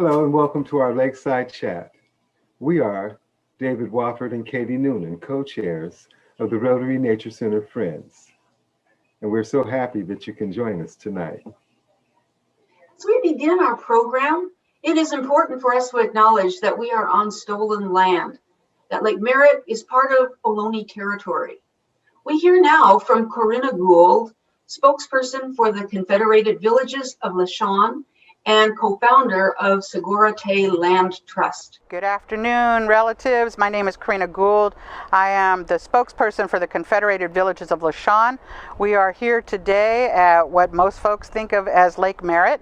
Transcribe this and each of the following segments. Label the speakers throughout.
Speaker 1: Hello and welcome to our Lakeside chat. We are David Wofford and Katie Noonan, co-chairs of the Rotary Nature Center Friends. And we're so happy that you can join us tonight.
Speaker 2: As we begin our program, it is important for us to acknowledge that we are on stolen land, that Lake Merritt is part of Ohlone territory. We hear now from Corinna Gould, spokesperson for the Confederated Villages of LaShawn and co-founder of Segura Te Land Trust.
Speaker 3: Good afternoon, relatives. My name is Corinna Gould. I am the spokesperson for the Confederated Villages of LaShawn. We are here today at what most folks think of as Lake Merritt.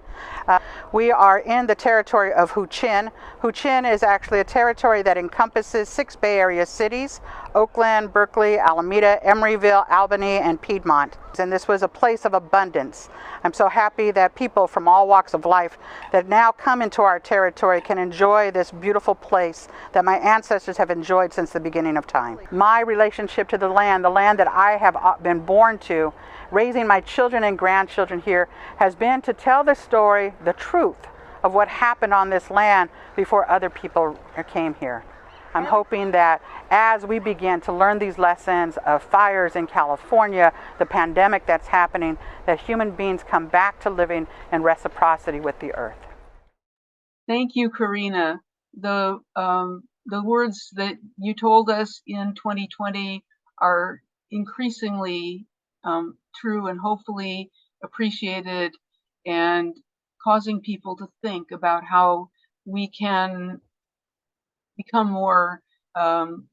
Speaker 3: We are in the territory of Huichin. Huichin is actually a territory that encompasses 6 Bay Area cities: Oakland, Berkeley, Alameda, Emeryville, Albany, and Piedmont. And this was a place of abundance. I'm so happy that people from all walks of life that now come into our territory can enjoy this beautiful place that my ancestors have enjoyed since the beginning of time. My relationship to the land that I have been born to, raising my children and grandchildren here, has been to tell the story, the truth of what happened on this land before other people came here. I'm hoping that as we begin to learn these lessons of fires in California, the pandemic that's happening, that human beings come back to living in reciprocity with the earth.
Speaker 4: Thank you, Corinna. The words that you told us in 2020 are increasingly true and hopefully appreciated, and causing people to think about how we can become more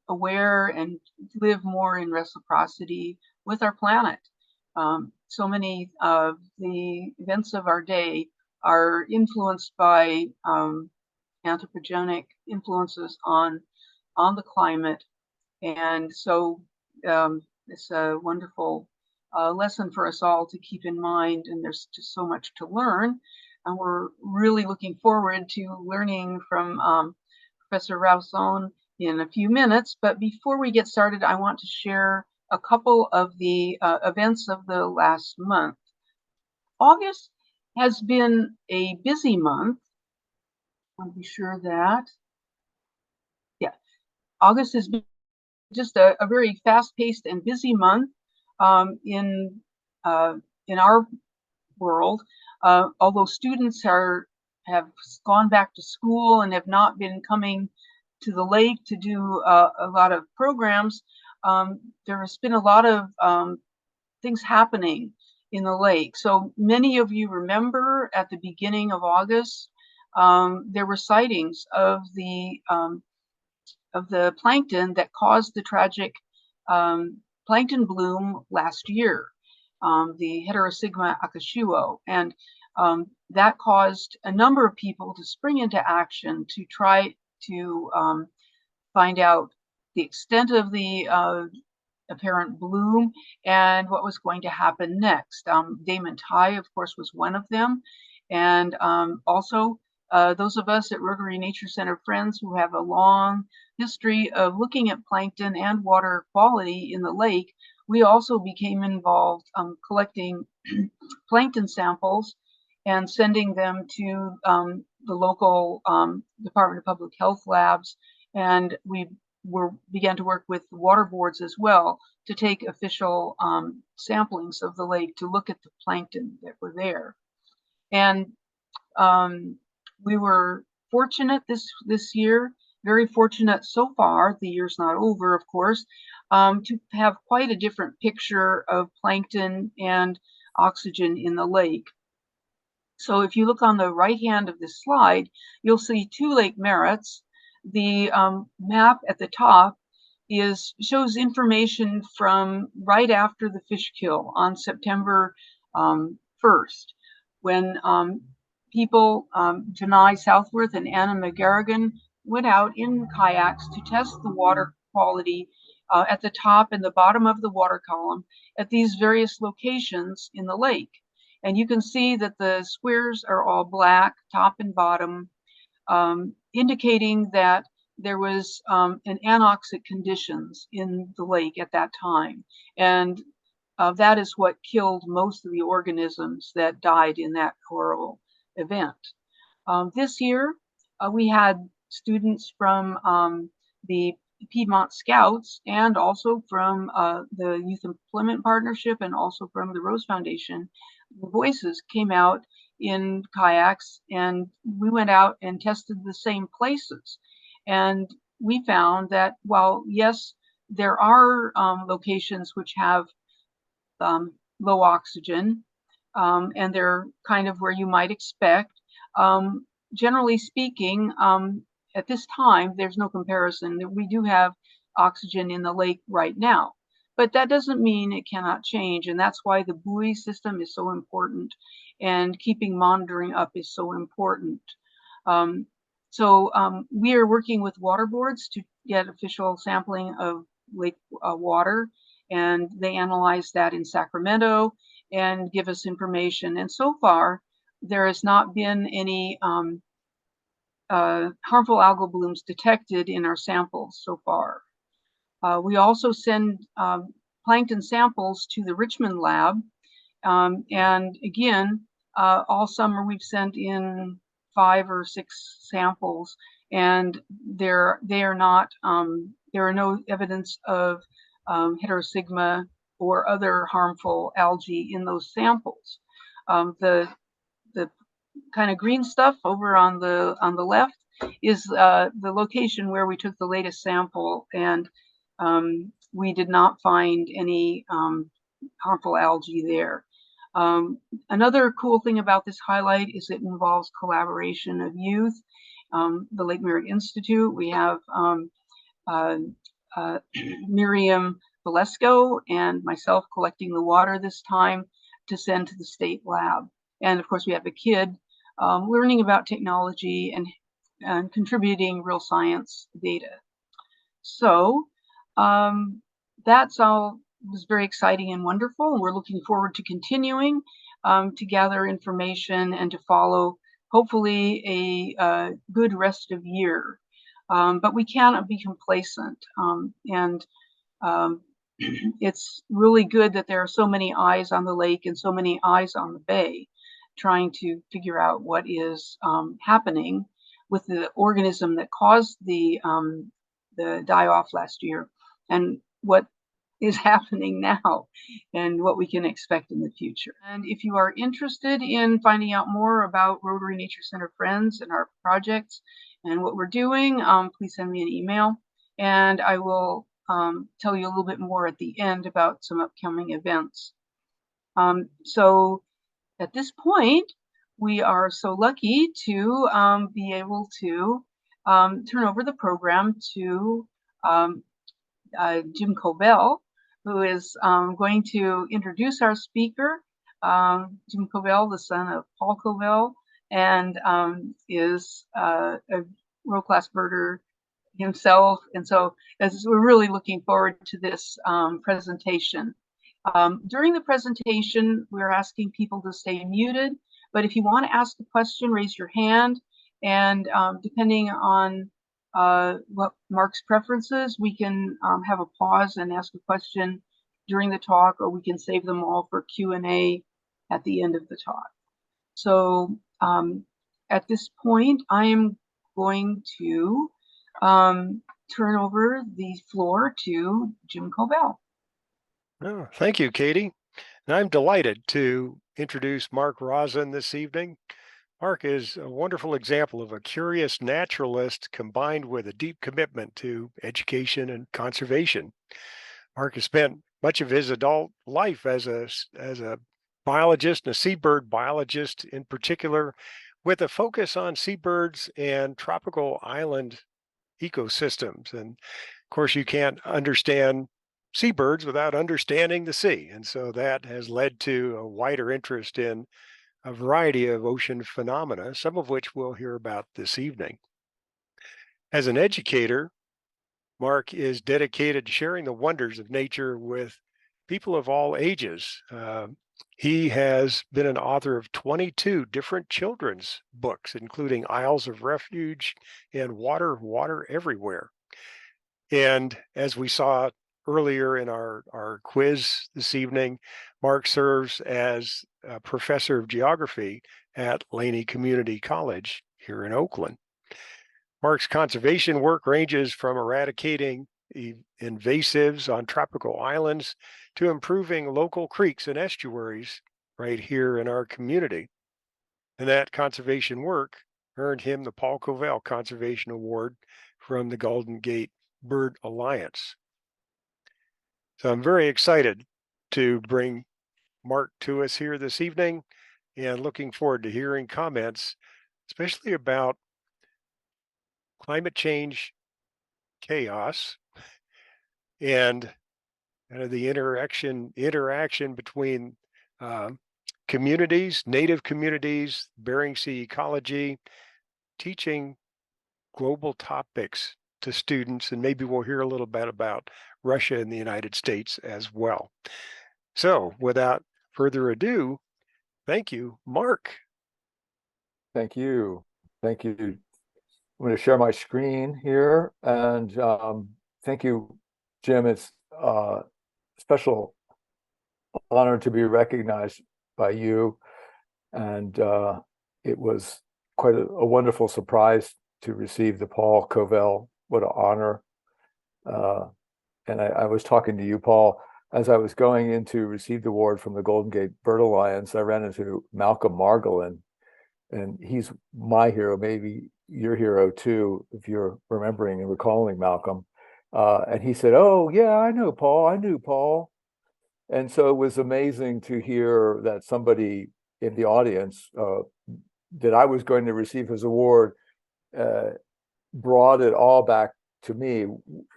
Speaker 4: aware and live more in reciprocity with our planet. So many of the events of our day are influenced by anthropogenic influences on the climate, and so it's a wonderful lesson for us all to keep in mind. And there's just so much to learn, and we're really looking forward to learning from Professor Rauzon in a few minutes. But before we get started, I want to share a couple of the events of the last month. August has been a busy month. I'll be sure that. Yeah, August has been just a very fast-paced and busy month in our world. Although students have gone back to school and have not been coming to the lake to do a lot of programs, there has been a lot of things happening in the lake. So many of you remember at the beginning of August, there were sightings of the plankton that caused the tragic plankton bloom last year, the Heterosigma akashuo, and that caused a number of people to spring into action to try to find out the extent of the apparent bloom and what was going to happen next. Damon Tai, of course, was one of them, and also those of us at Rotary Nature Center Friends who have a long history of looking at plankton and water quality in the lake, we also became involved collecting plankton samples and sending them to the local Department of Public Health labs. And we began to work with water boards as well to take official samplings of the lake to look at the plankton that were there. And we were fortunate this year, very fortunate so far, the year's not over, of course, to have quite a different picture of plankton and oxygen in the lake. So if you look on the right hand of this slide, you'll see 2 Lake Merritts. The map at the top shows information from right after the fish kill on September 1st, when people, Janai Southworth and Anna McGarrigan, went out in kayaks to test the water quality at the top and the bottom of the water column at these various locations in the lake. And you can see that the squares are all black, top and bottom, indicating that there was an anoxic conditions in the lake at that time. And that is what killed most of the organisms that died in that horrible event. This year, we had students from the Piedmont Scouts and also from the Youth Employment Partnership and also from the Rose Foundation. The Voices came out in kayaks, and we went out and tested the same places. And we found that while, yes, there are locations which have low oxygen, and they're kind of where you might expect. Generally speaking, at this time, there's no comparison. We do have oxygen in the lake right now, but that doesn't mean it cannot change. And that's why the buoy system is so important, and keeping monitoring up is so important. So we are working with water boards to get official sampling of lake water, and they analyze that in Sacramento and give us information. And so far, there has not been any harmful algal blooms detected in our samples so far. We also send plankton samples to the Richmond lab. And again, all summer we've sent in 5 or 6 samples, and there are no evidence of heterosigma or other harmful algae in those samples. The kind of green stuff over on the left is the location where we took the latest sample, and we did not find any harmful algae there. Another cool thing about this highlight is it involves collaboration of youth, the Lake Merritt Institute. We have Miriam Valesco and myself collecting the water this time to send to the state lab. And of course, we have a kid learning about technology and contributing real science data. So that's all was very exciting and wonderful. And we're looking forward to continuing to gather information and to follow, hopefully, a good rest of year. But we cannot be complacent. It's really good that there are so many eyes on the lake and so many eyes on the bay, trying to figure out what is happening with the organism that caused the die-off last year, and what is happening now, and what we can expect in the future. And if you are interested in finding out more about Rotary Nature Center Friends and our projects and what we're doing, please send me an email, and I will tell you a little bit more at the end about some upcoming events. So at this point, we are so lucky to be able to turn over the program to Jim Covell, who is going to introduce our speaker. Jim Covell, the son of Paul Covell, and is a world-class birder himself. And so we're really looking forward to this presentation. During the presentation, we're asking people to stay muted, but if you want to ask a question, raise your hand, and depending on what Mark's preferences, we can have a pause and ask a question during the talk, or we can save them all for Q&A at the end of the talk. So at this point, I am going to turn over the floor to Jim Covell.
Speaker 5: Oh, thank you, Katie. And I'm delighted to introduce Mark Rauzon this evening. Mark is a wonderful example of a curious naturalist combined with a deep commitment to education and conservation. Mark has spent much of his adult life as a biologist and a seabird biologist in particular, with a focus on seabirds and tropical island ecosystems. And of course, you can't understand seabirds without understanding the sea. And so that has led to a wider interest in a variety of ocean phenomena, some of which we'll hear about this evening. As an educator, Mark is dedicated to sharing the wonders of nature with people of all ages. He has been an author of 22 different children's books, including Isles of Refuge and Water Everywhere. And as we saw earlier in our quiz this evening, Mark serves as a professor of geography at Laney Community College here in Oakland. Mark's conservation work ranges from eradicating invasives on tropical islands to improving local creeks and estuaries right here in our community. And that conservation work earned him the Paul Covell Conservation Award from the Golden Gate Bird Alliance. So I'm very excited to bring Mark to us here this evening and looking forward to hearing comments, especially about climate change chaos and the interaction between communities, native communities, Bering Sea ecology, teaching global topics to students, and maybe we'll hear a little bit about Russia and the United States as well. So without further ado, thank you, Mark.
Speaker 6: Thank you. Thank you. I'm going to share my screen here, and thank you, Jim. It's a special honor to be recognized by you, and it was quite a wonderful surprise to receive the Paul Covell. What an honor. And I was talking to you, Paul, as I was going in to receive the award from the Golden Gate Bird Alliance. I ran into Malcolm Margolin, and he's my hero, maybe your hero too, if you're remembering and recalling Malcolm. And he said, "Oh yeah, I know Paul. I knew Paul." And so it was amazing to hear that somebody in the audience that I was going to receive his award brought it all back to me,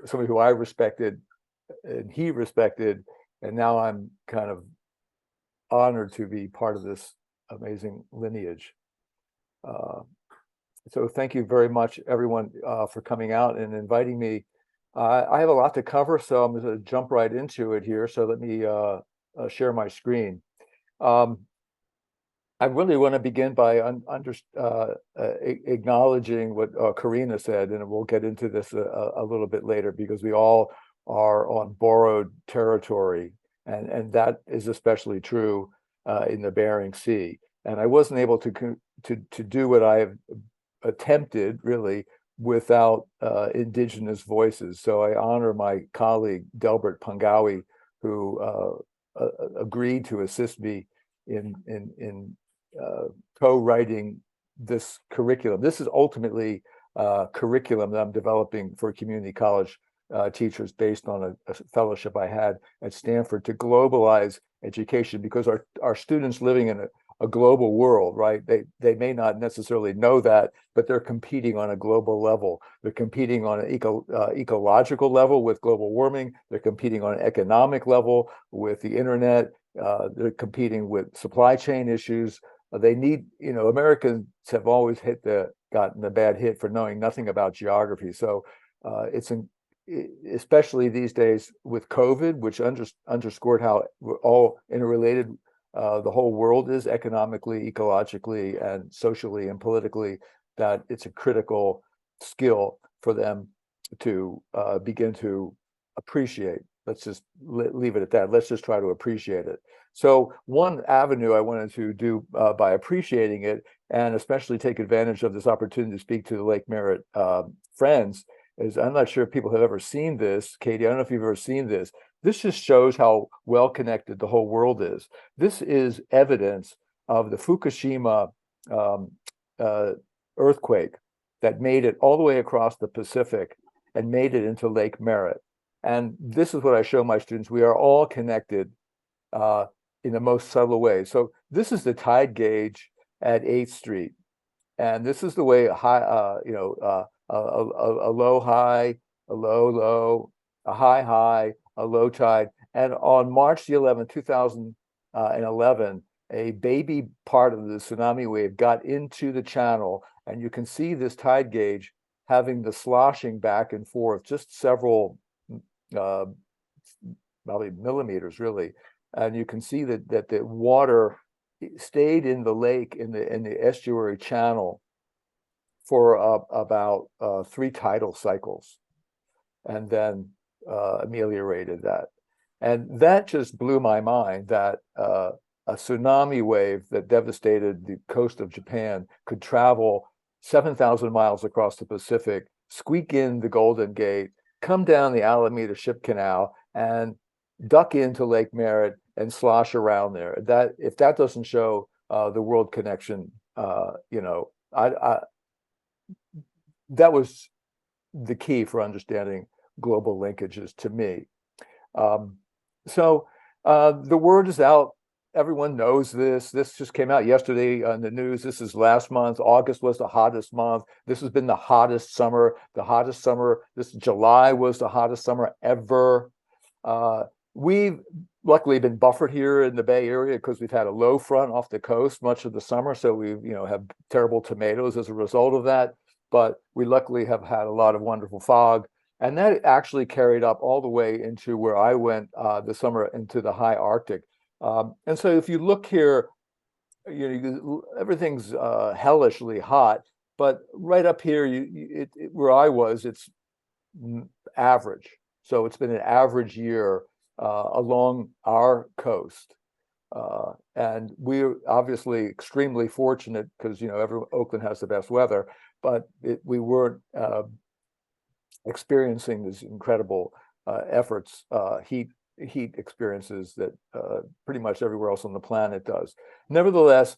Speaker 6: somebody who I respected and he respected, and now I'm kind of honored to be part of this amazing lineage. So thank you very much, everyone, for coming out and inviting me. I have a lot to cover, so I'm going to jump right into it here. So let me share my screen. I really want to begin by acknowledging what Karina said, and we'll get into this a little bit later, because we all are on borrowed territory, and that is especially true in the Bering Sea. And I wasn't able to do what I have attempted really without indigenous voices. So I honor my colleague Delbert Pungawi, who agreed to assist me in co-writing this curriculum. This is ultimately a curriculum that I'm developing for community college teachers based on a fellowship I had at Stanford to globalize education, because our students living in a global world, right? They may not necessarily know that, but they're competing on a global level. They're competing on an ecological level with global warming. They're competing on an economic level with the internet. They're competing with supply chain issues. They need, Americans have always gotten a bad hit for knowing nothing about geography. So especially these days with COVID, which underscored how we're all interrelated. The whole world is economically, ecologically, and socially and politically, that it's a critical skill for them to begin to appreciate. Let's just leave it at that. Let's just try to appreciate it. So one avenue I wanted to do by appreciating it, and especially take advantage of this opportunity to speak to the Lake Merritt friends, is I'm not sure if people have ever seen this. Katie, I don't know if you've ever seen this. This just shows how well connected the whole world is. This is evidence of the Fukushima earthquake that made it all the way across the Pacific and made it into Lake Merritt. And this is what I show my students. We are all connected in the most subtle way. So this is the tide gauge at 8th Street. And this is the way a low high, a low low, a high high, a low tide. And on March the 11th, 2011, a baby part of the tsunami wave got into the channel, and you can see this tide gauge having the sloshing back and forth, just several probably millimeters really. And you can see that the water stayed in the lake, in the estuary channel, for about 3 tidal cycles, and then ameliorated that. And that just blew my mind, that a tsunami wave that devastated the coast of Japan could travel 7,000 miles across the Pacific, squeak in the Golden Gate, come down the Alameda Ship Canal, and duck into Lake Merritt and slosh around there. That if that doesn't show the world connection, that was the key for understanding global linkages to me. So the word is out. Everyone knows this. This just came out yesterday on the news. This is last month. August was the hottest month. This has been the hottest summer. The hottest summer. This July was the hottest summer ever. We've luckily been buffered here in the Bay Area because we've had a low front off the coast much of the summer. So we, have terrible tomatoes as a result of that. But we luckily have had a lot of wonderful fog. And that actually carried up all the way into where I went this summer into the high Arctic. And so if you look here, everything's hellishly hot, but right up here, where I was, it's average. So it's been an average year along our coast. And we're obviously extremely fortunate because, Oakland has the best weather, but we weren't experiencing these incredible heat experiences that pretty much everywhere else on the planet does. Nevertheless,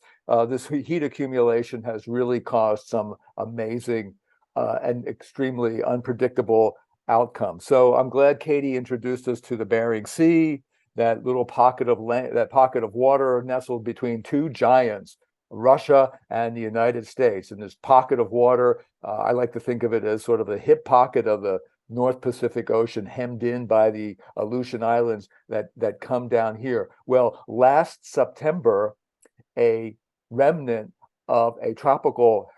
Speaker 6: this heat accumulation has really caused some amazing and extremely unpredictable outcomes. So I'm glad Katie introduced us to the Bering Sea, that little pocket of land, that pocket of water nestled between two giants, Russia and the United States. And this pocket of water, I like to think of it as sort of the hip pocket of the North Pacific Ocean, hemmed in by the Aleutian Islands that come down here. Well, last September, a remnant of a tropical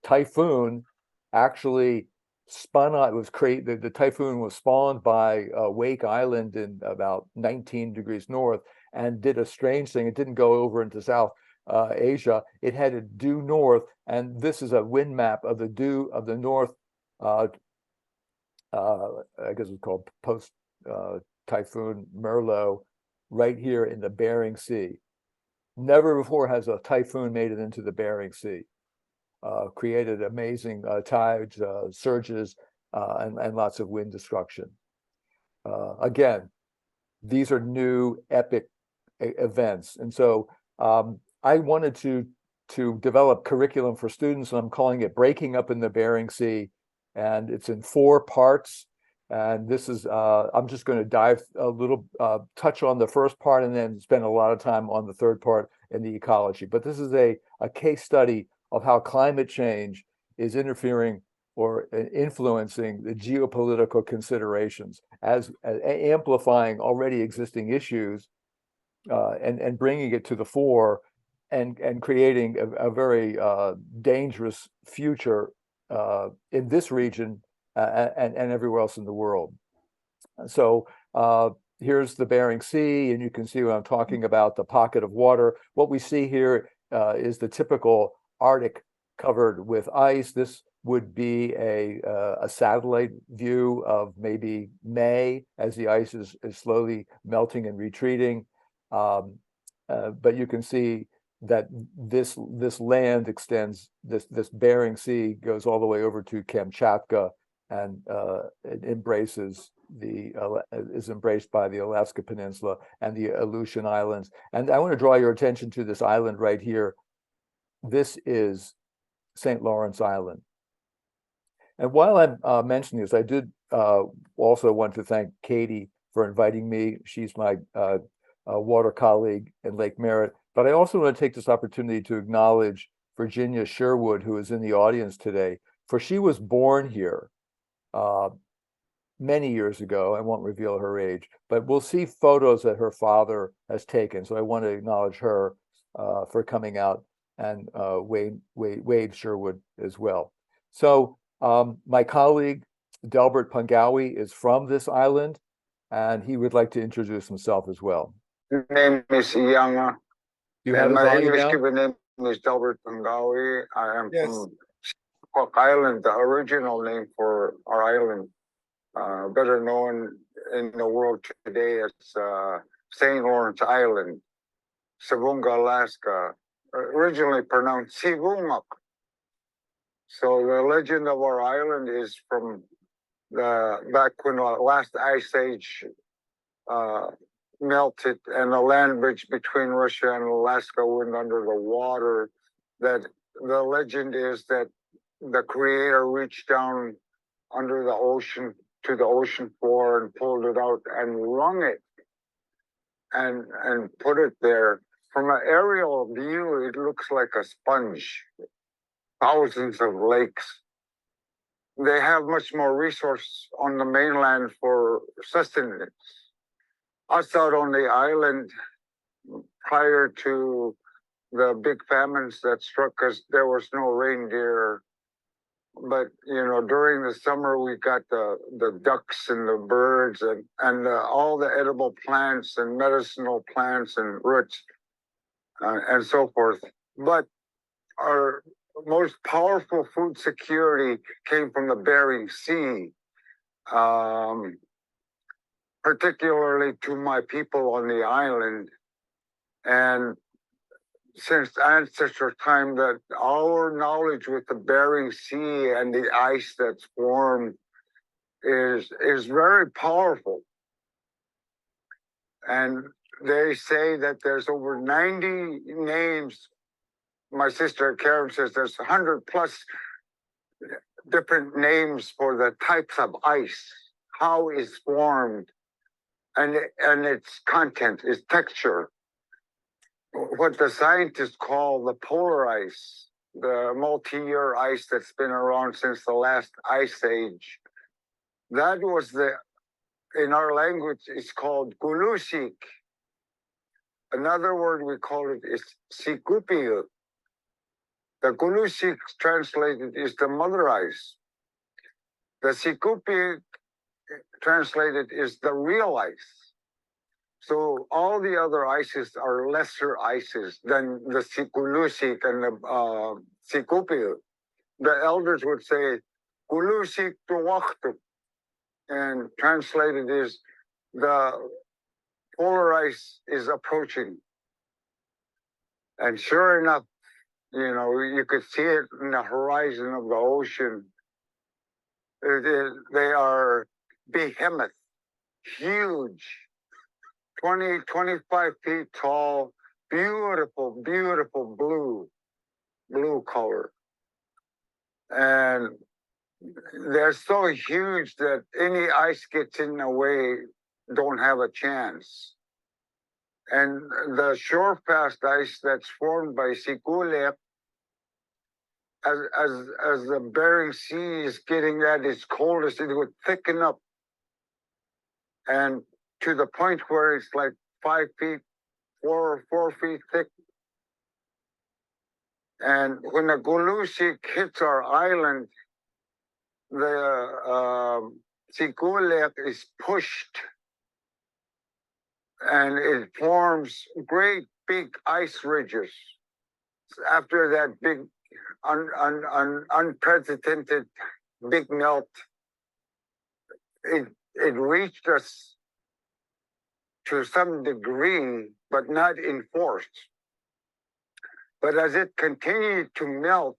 Speaker 6: typhoon actually spun out. It was created. The typhoon was spawned by Wake Island in about 19 degrees north, and did a strange thing. It didn't go over into South Asia. It headed due north, and this is a wind map of the north. I guess it's called post typhoon Merlot, right here in the Bering Sea. Never before has a typhoon made it into the Bering Sea. Created amazing tides, surges, and lots of wind destruction. Again, these are new epic events. And so I wanted to develop curriculum for students, and I'm calling it Breaking Up in the Bering Sea. And it's in 4 parts. And this is, I'm just going to dive a little, touch on the first part and then spend a lot of time on the third part in the ecology. But this is a case study of how climate change is interfering or influencing the geopolitical considerations as amplifying already existing issues and bringing it to the fore and creating a very dangerous future in this region and everywhere else in the world. So here's the Bering Sea, and you can see what I'm talking about, the pocket of water. What we see here is the typical Arctic covered with ice. This would be a satellite view of maybe May as the ice is slowly melting and retreating. But you can see that this land extends, this Bering Sea goes all the way over to Kamchatka, and it is embraced by the Alaska Peninsula and the Aleutian Islands. And I want to draw your attention to this island right here. This is St. Lawrence Island. And while I'm mentioning this, I did also want to thank Katie for inviting me. She's my water colleague in Lake Merritt. But I also want to take this opportunity to acknowledge Virginia Sherwood, who is in the audience today, for she was born here many years ago. I won't reveal her age, but we'll see photos that her father has taken. So I want to acknowledge her for coming out, and Wade Sherwood as well. So my colleague, Delbert Pungawi, is from this island, and he would like to introduce himself as well.
Speaker 7: My name is Iyanga.
Speaker 6: You have
Speaker 7: my
Speaker 6: his
Speaker 7: English
Speaker 6: now?
Speaker 7: given name is Delbert Pungawi. I am from Cook Island, the original name for our island, better known in the world today as St. Lawrence Island, Savunga, Alaska, originally pronounced Sivungak. So the legend of our island is from back when the last ice age melted and the land bridge between Russia and Alaska went under the water. That the legend is that the creator reached down under the ocean to the ocean floor and pulled it out and wrung it and put it there. From an aerial view, it looks like a sponge. Thousands of lakes. They have much more resource on the mainland for sustenance. Us out on the island, prior to the big famines that struck us, there was no reindeer. But during the summer, we got the ducks and the birds and all the edible plants and medicinal plants and roots and so forth. But our most powerful food security came from the Bering Sea, particularly to my people on the island. And since ancestor time, that our knowledge with the Bering Sea and the ice that's formed is very powerful. And they say that there's over 90 names. My sister Karen says there's 100 plus different names for the types of ice, how it's formed, and its content, its texture. What the scientists call the polar ice, the multi-year ice that's been around since the last ice age. That was in our language, it's called gulusik. Another word we call it is sikupil. The gulusik translated is the mother ice. The sikupil translated is the real ice. So all the other ices are lesser ices than the gulusik and the sikupil. The elders would say gulusik tuwaktu, and translated is the polar ice is approaching. And sure enough, you could see it in the horizon of the ocean. They are behemoth, huge, 20, 25 feet tall, beautiful, beautiful blue color. And they're so huge that any ice gets in the way, don't have a chance. And the shore fast ice that's formed by Sikulep, as the Bering Sea is getting at its coldest, it would thicken up, and to the point where it's like 5 feet, 4 feet thick. And when the gulusik hits our island, the Sikulep is pushed, and it forms great big ice ridges. After that big, unprecedented big melt, it reached us to some degree, but not in force. But as it continued to melt,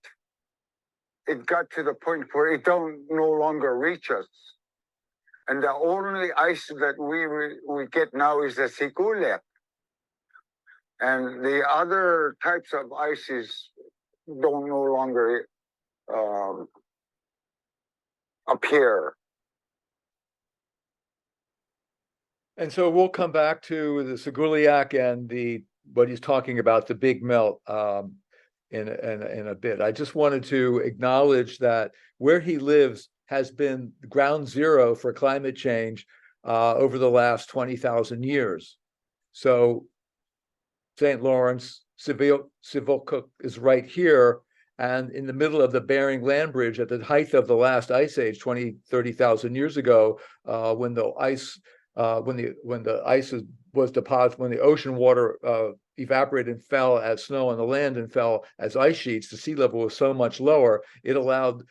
Speaker 7: it got to the point where it don't no longer reach us. And the only ice that we get now is the Sikulep. And the other types of ices don't no longer appear.
Speaker 6: And so we'll come back to the Siguliak and what he's talking about, the big melt, in a bit. I just wanted to acknowledge that where he lives has been ground zero for climate change over the last 20,000 years. So St. Lawrence, Sivilcook is right here, and in the middle of the Bering land bridge at the height of the last ice age, 20, 30,000 years ago, when the ice was deposited, when the ocean water evaporated and fell as snow on the land and fell as ice sheets, the sea level was so much lower, it allowed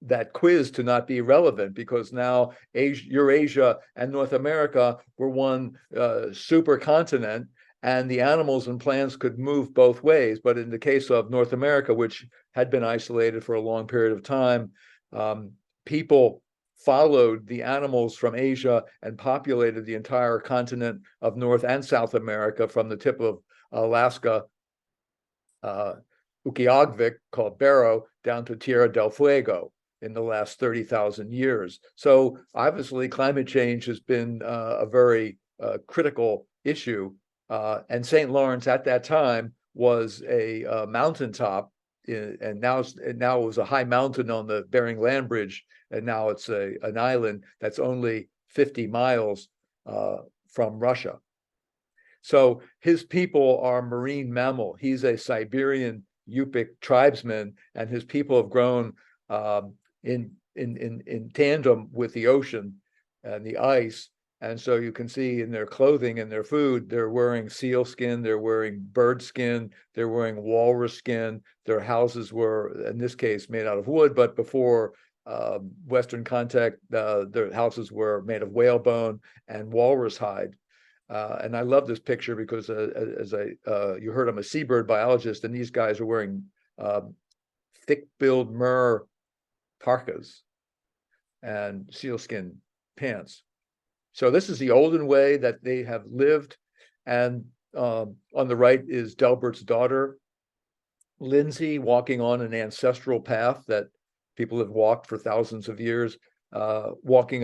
Speaker 6: that quiz to not be relevant, because now Eurasia and North America were one supercontinent, and the animals and plants could move both ways. But in the case of North America, which had been isolated for a long period of time, people followed the animals from Asia and populated the entire continent of North and South America from the tip of Alaska, Ukiagvik, called Barrow, down to Tierra del Fuego in the last 30,000 years. So obviously climate change has been a very critical issue. And St. Lawrence at that time was a mountaintop, and now it was a high mountain on the Bering Land Bridge, and now it's an island that's only 50 miles from Russia. So his people are marine mammal. He's a Siberian Yupik tribesman, and his people have grown in tandem with the ocean and the ice. And so you can see in their clothing and their food, they're wearing seal skin, they're wearing bird skin, they're wearing walrus skin. Their houses were, in this case, made out of wood, but before Western contact, their houses were made of whalebone and walrus hide. And I love this picture because you heard I'm a seabird biologist, and these guys are wearing thick-billed murre parkas and sealskin pants. So this is the olden way that they have lived. And on the right is Delbert's daughter, Lindsay, walking on an ancestral path that people have walked for thousands of years, walking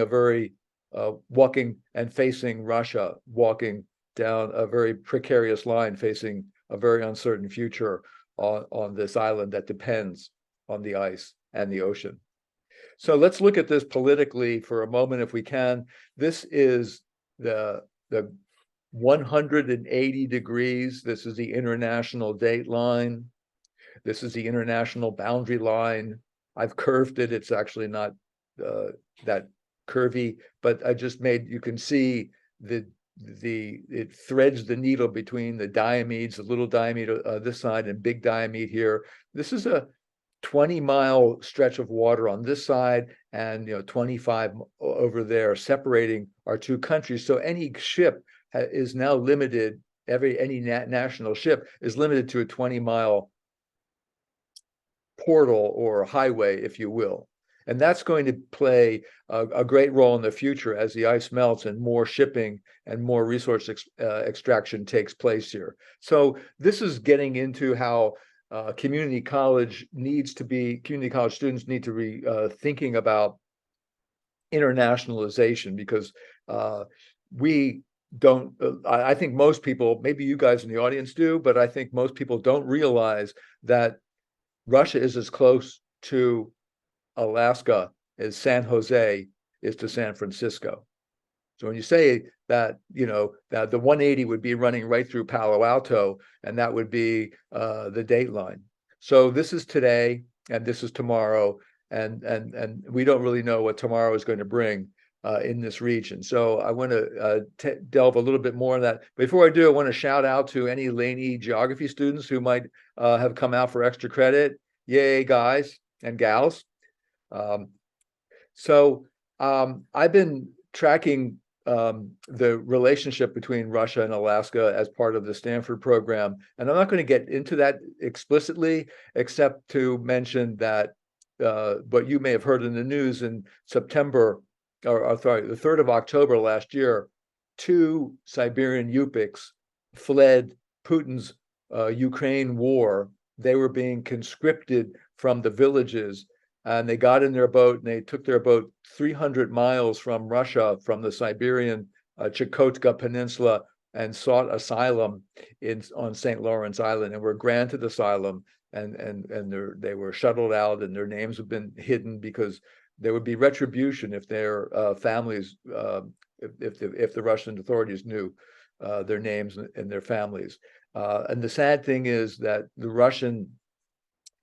Speaker 6: and facing Russia, walking down a very precarious line, facing a very uncertain future on this island that depends on the ice and the ocean. So let's look at this politically for a moment, if we can. This is the 180 degrees. This is the international date line. This is the international boundary line. I've curved it. It's actually not that curvy, but I just made, you can see it threads the needle between the diamedes, the little diamede this side and big diamede here. This is a 20-mile stretch of water on this side and 25 over there, separating our two countries. So any ship is now limited, any national ship is limited to a 20-mile portal or highway, if you will. And that's going to play a great role in the future as the ice melts and more shipping and more resource extraction takes place here. So this is getting into how community college students need to be thinking about internationalization, because we don't, I think most people, maybe you guys in the audience do, but I think most people don't realize that Russia is as close to Alaska as San Jose is to San Francisco. So when you say that, that the 180 would be running right through Palo Alto, and that would be the date line. So this is today, and this is tomorrow, and we don't really know what tomorrow is going to bring in this region. So I want to delve a little bit more on that. Before I do, I want to shout out to any Laney geography students who might have come out for extra credit. Yay, guys and gals. I've been tracking the relationship between Russia and Alaska as part of the Stanford program. And I'm not going to get into that explicitly, except to mention that what you may have heard in the news in September, the 3rd of October last year, 2 Siberian Yupiks fled Putin's Ukraine war. They were being conscripted from the villages, and they got in their boat and they took their boat 300 miles from Russia, from the Siberian Chukotka Peninsula, and sought asylum on St. Lawrence Island, and were granted asylum, and they were shuttled out, and their names have been hidden because there would be retribution if their families, if the Russian authorities knew their names and their families. And the sad thing is that the Russian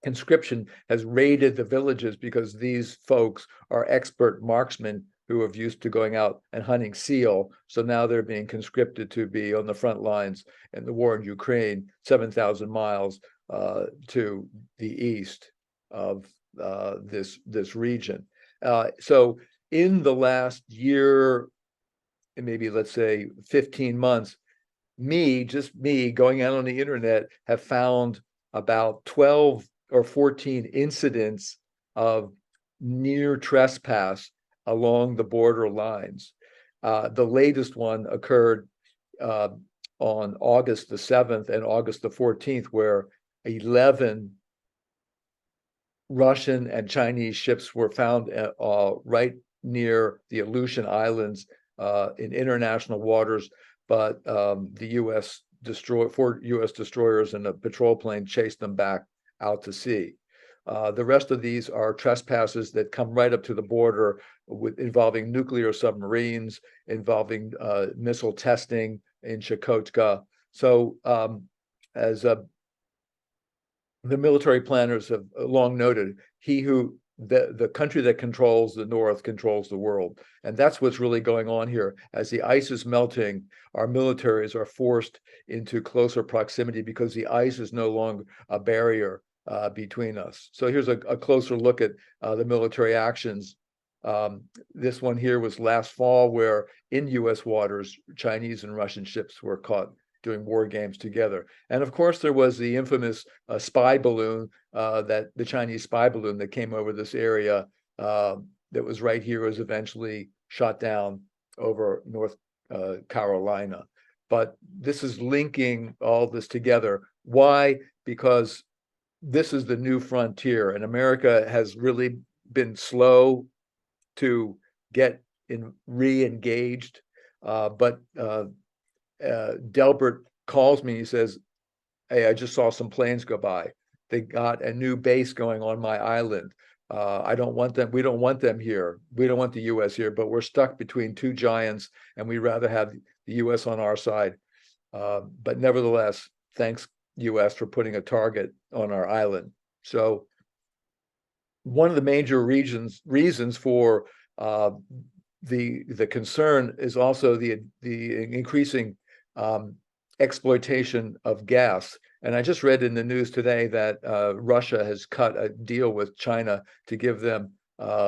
Speaker 6: conscription has raided the villages because these folks are expert marksmen who are used to going out and hunting seal. So now they're being conscripted to be on the front lines in the war in Ukraine, 7,000 miles to the east of this region. So in the last year, maybe let's say 15 months, just me going out on the internet, have found about 12 or 14 incidents of near trespass along the border lines. The latest one occurred on August the 7th and August the 14th, where 11 Russian and Chinese ships were found right near the Aleutian Islands in international waters, but the four U.S. destroyers and a patrol plane chased them back out to sea. The rest of these are trespasses that come right up to the border involving nuclear submarines, involving missile testing in Chukotka. So as the military planners have long noted, the country that controls the North controls the world. And that's what's really going on here. As the ice is melting, our militaries are forced into closer proximity because the ice is no longer a barrier between us. So here's a closer look at the military actions. This one here was last fall, where in US waters, Chinese and Russian ships were caught doing war games together. And of course, there was the infamous spy balloon, that the Chinese spy balloon that came over this area that was right here, was eventually shot down over North Carolina. But this is linking all this together. Why? Because this is the new frontier, and America has really been slow to get re-engaged. But Delbert calls me, he says, "Hey, I just saw some planes go by. They got a new base going on my island. I don't want them. We don't want them here. We don't want the US here, but we're stuck between two giants, and we'd rather have the US on our side. But nevertheless, thanks US for putting a target on our island." So one of the major reasons for the concern is also the increasing exploitation of gas. And I just read in the news today that Russia has cut a deal with China to give them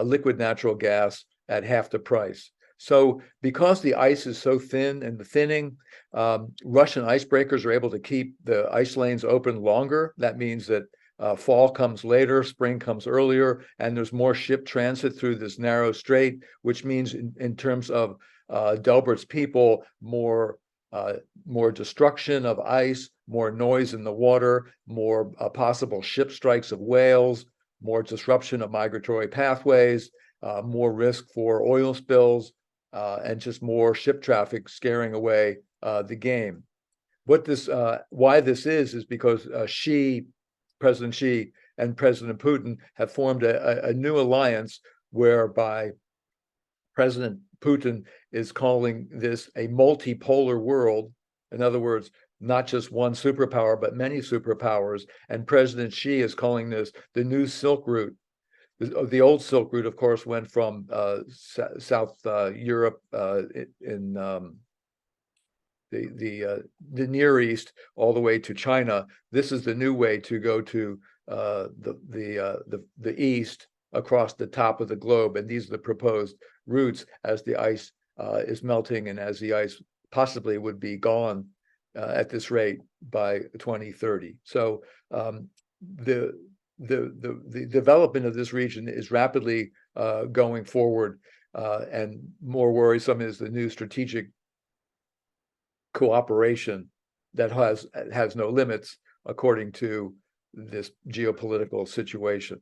Speaker 6: liquid natural gas at half the price. So because the ice is so thin and the thinning, Russian icebreakers are able to keep the ice lanes open longer. That means that fall comes later, spring comes earlier, and there's more ship transit through this narrow strait, which means in terms of Delbert's people, more destruction of ice, more noise in the water, more possible ship strikes of whales, more disruption of migratory pathways, more risk for oil spills, and just more ship traffic scaring away the game. Why this is because President Xi and President Putin have formed a new alliance whereby President Putin is calling this a multipolar world. In other words, not just one superpower, but many superpowers. And President Xi is calling this the new Silk Route. The old Silk Route, of course, went from South Europe in the Near East all the way to China. This is the new way to go to the East across the top of the globe, and these are the proposed routes as the ice is melting and as the ice possibly would be gone at this rate by 2030. So the development of this region is rapidly going forward, and more worrisome is the new strategic cooperation that has no limits according to this geopolitical situation.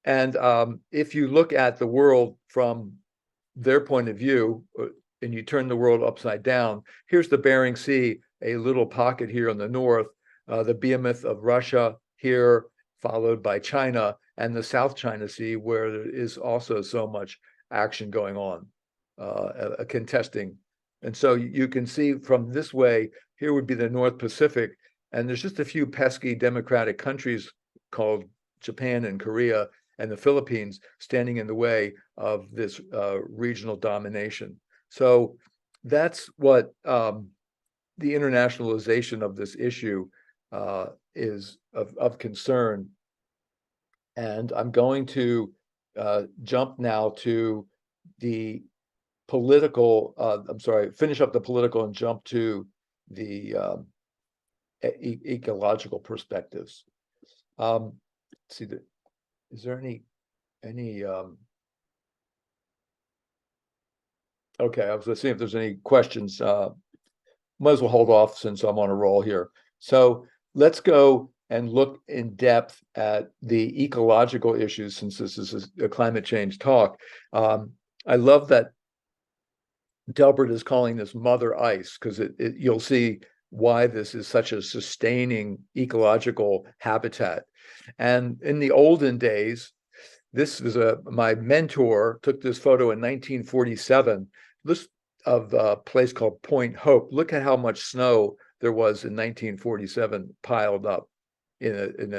Speaker 6: And if you look at the world from their point of view, and you turn the world upside down, here's the Bering Sea, a little pocket here in the north, the behemoth of Russia here, followed by China, and the South China Sea, where there is also so much action going on, contesting. And so you can see from this way, here would be the North Pacific, and there's just a few pesky democratic countries called Japan and Korea and the Philippines standing in the way of this regional domination. So that's what the internationalization of this issue is of concern. And I'm going to jump now to the political, finish up the political and jump to the ecological perspectives. Let's see, is there any, okay, I was going to see if there's any questions. Might as well hold off since I'm on a roll here. So let's go and look in depth at the ecological issues, since this is a climate change talk. I love that Delbert is calling this Mother Ice, because you'll see why this is such a sustaining ecological habitat. And in the olden days, this is my mentor took this photo in 1947. This of a place called Point Hope. Look at how much snow there was in 1947 piled up in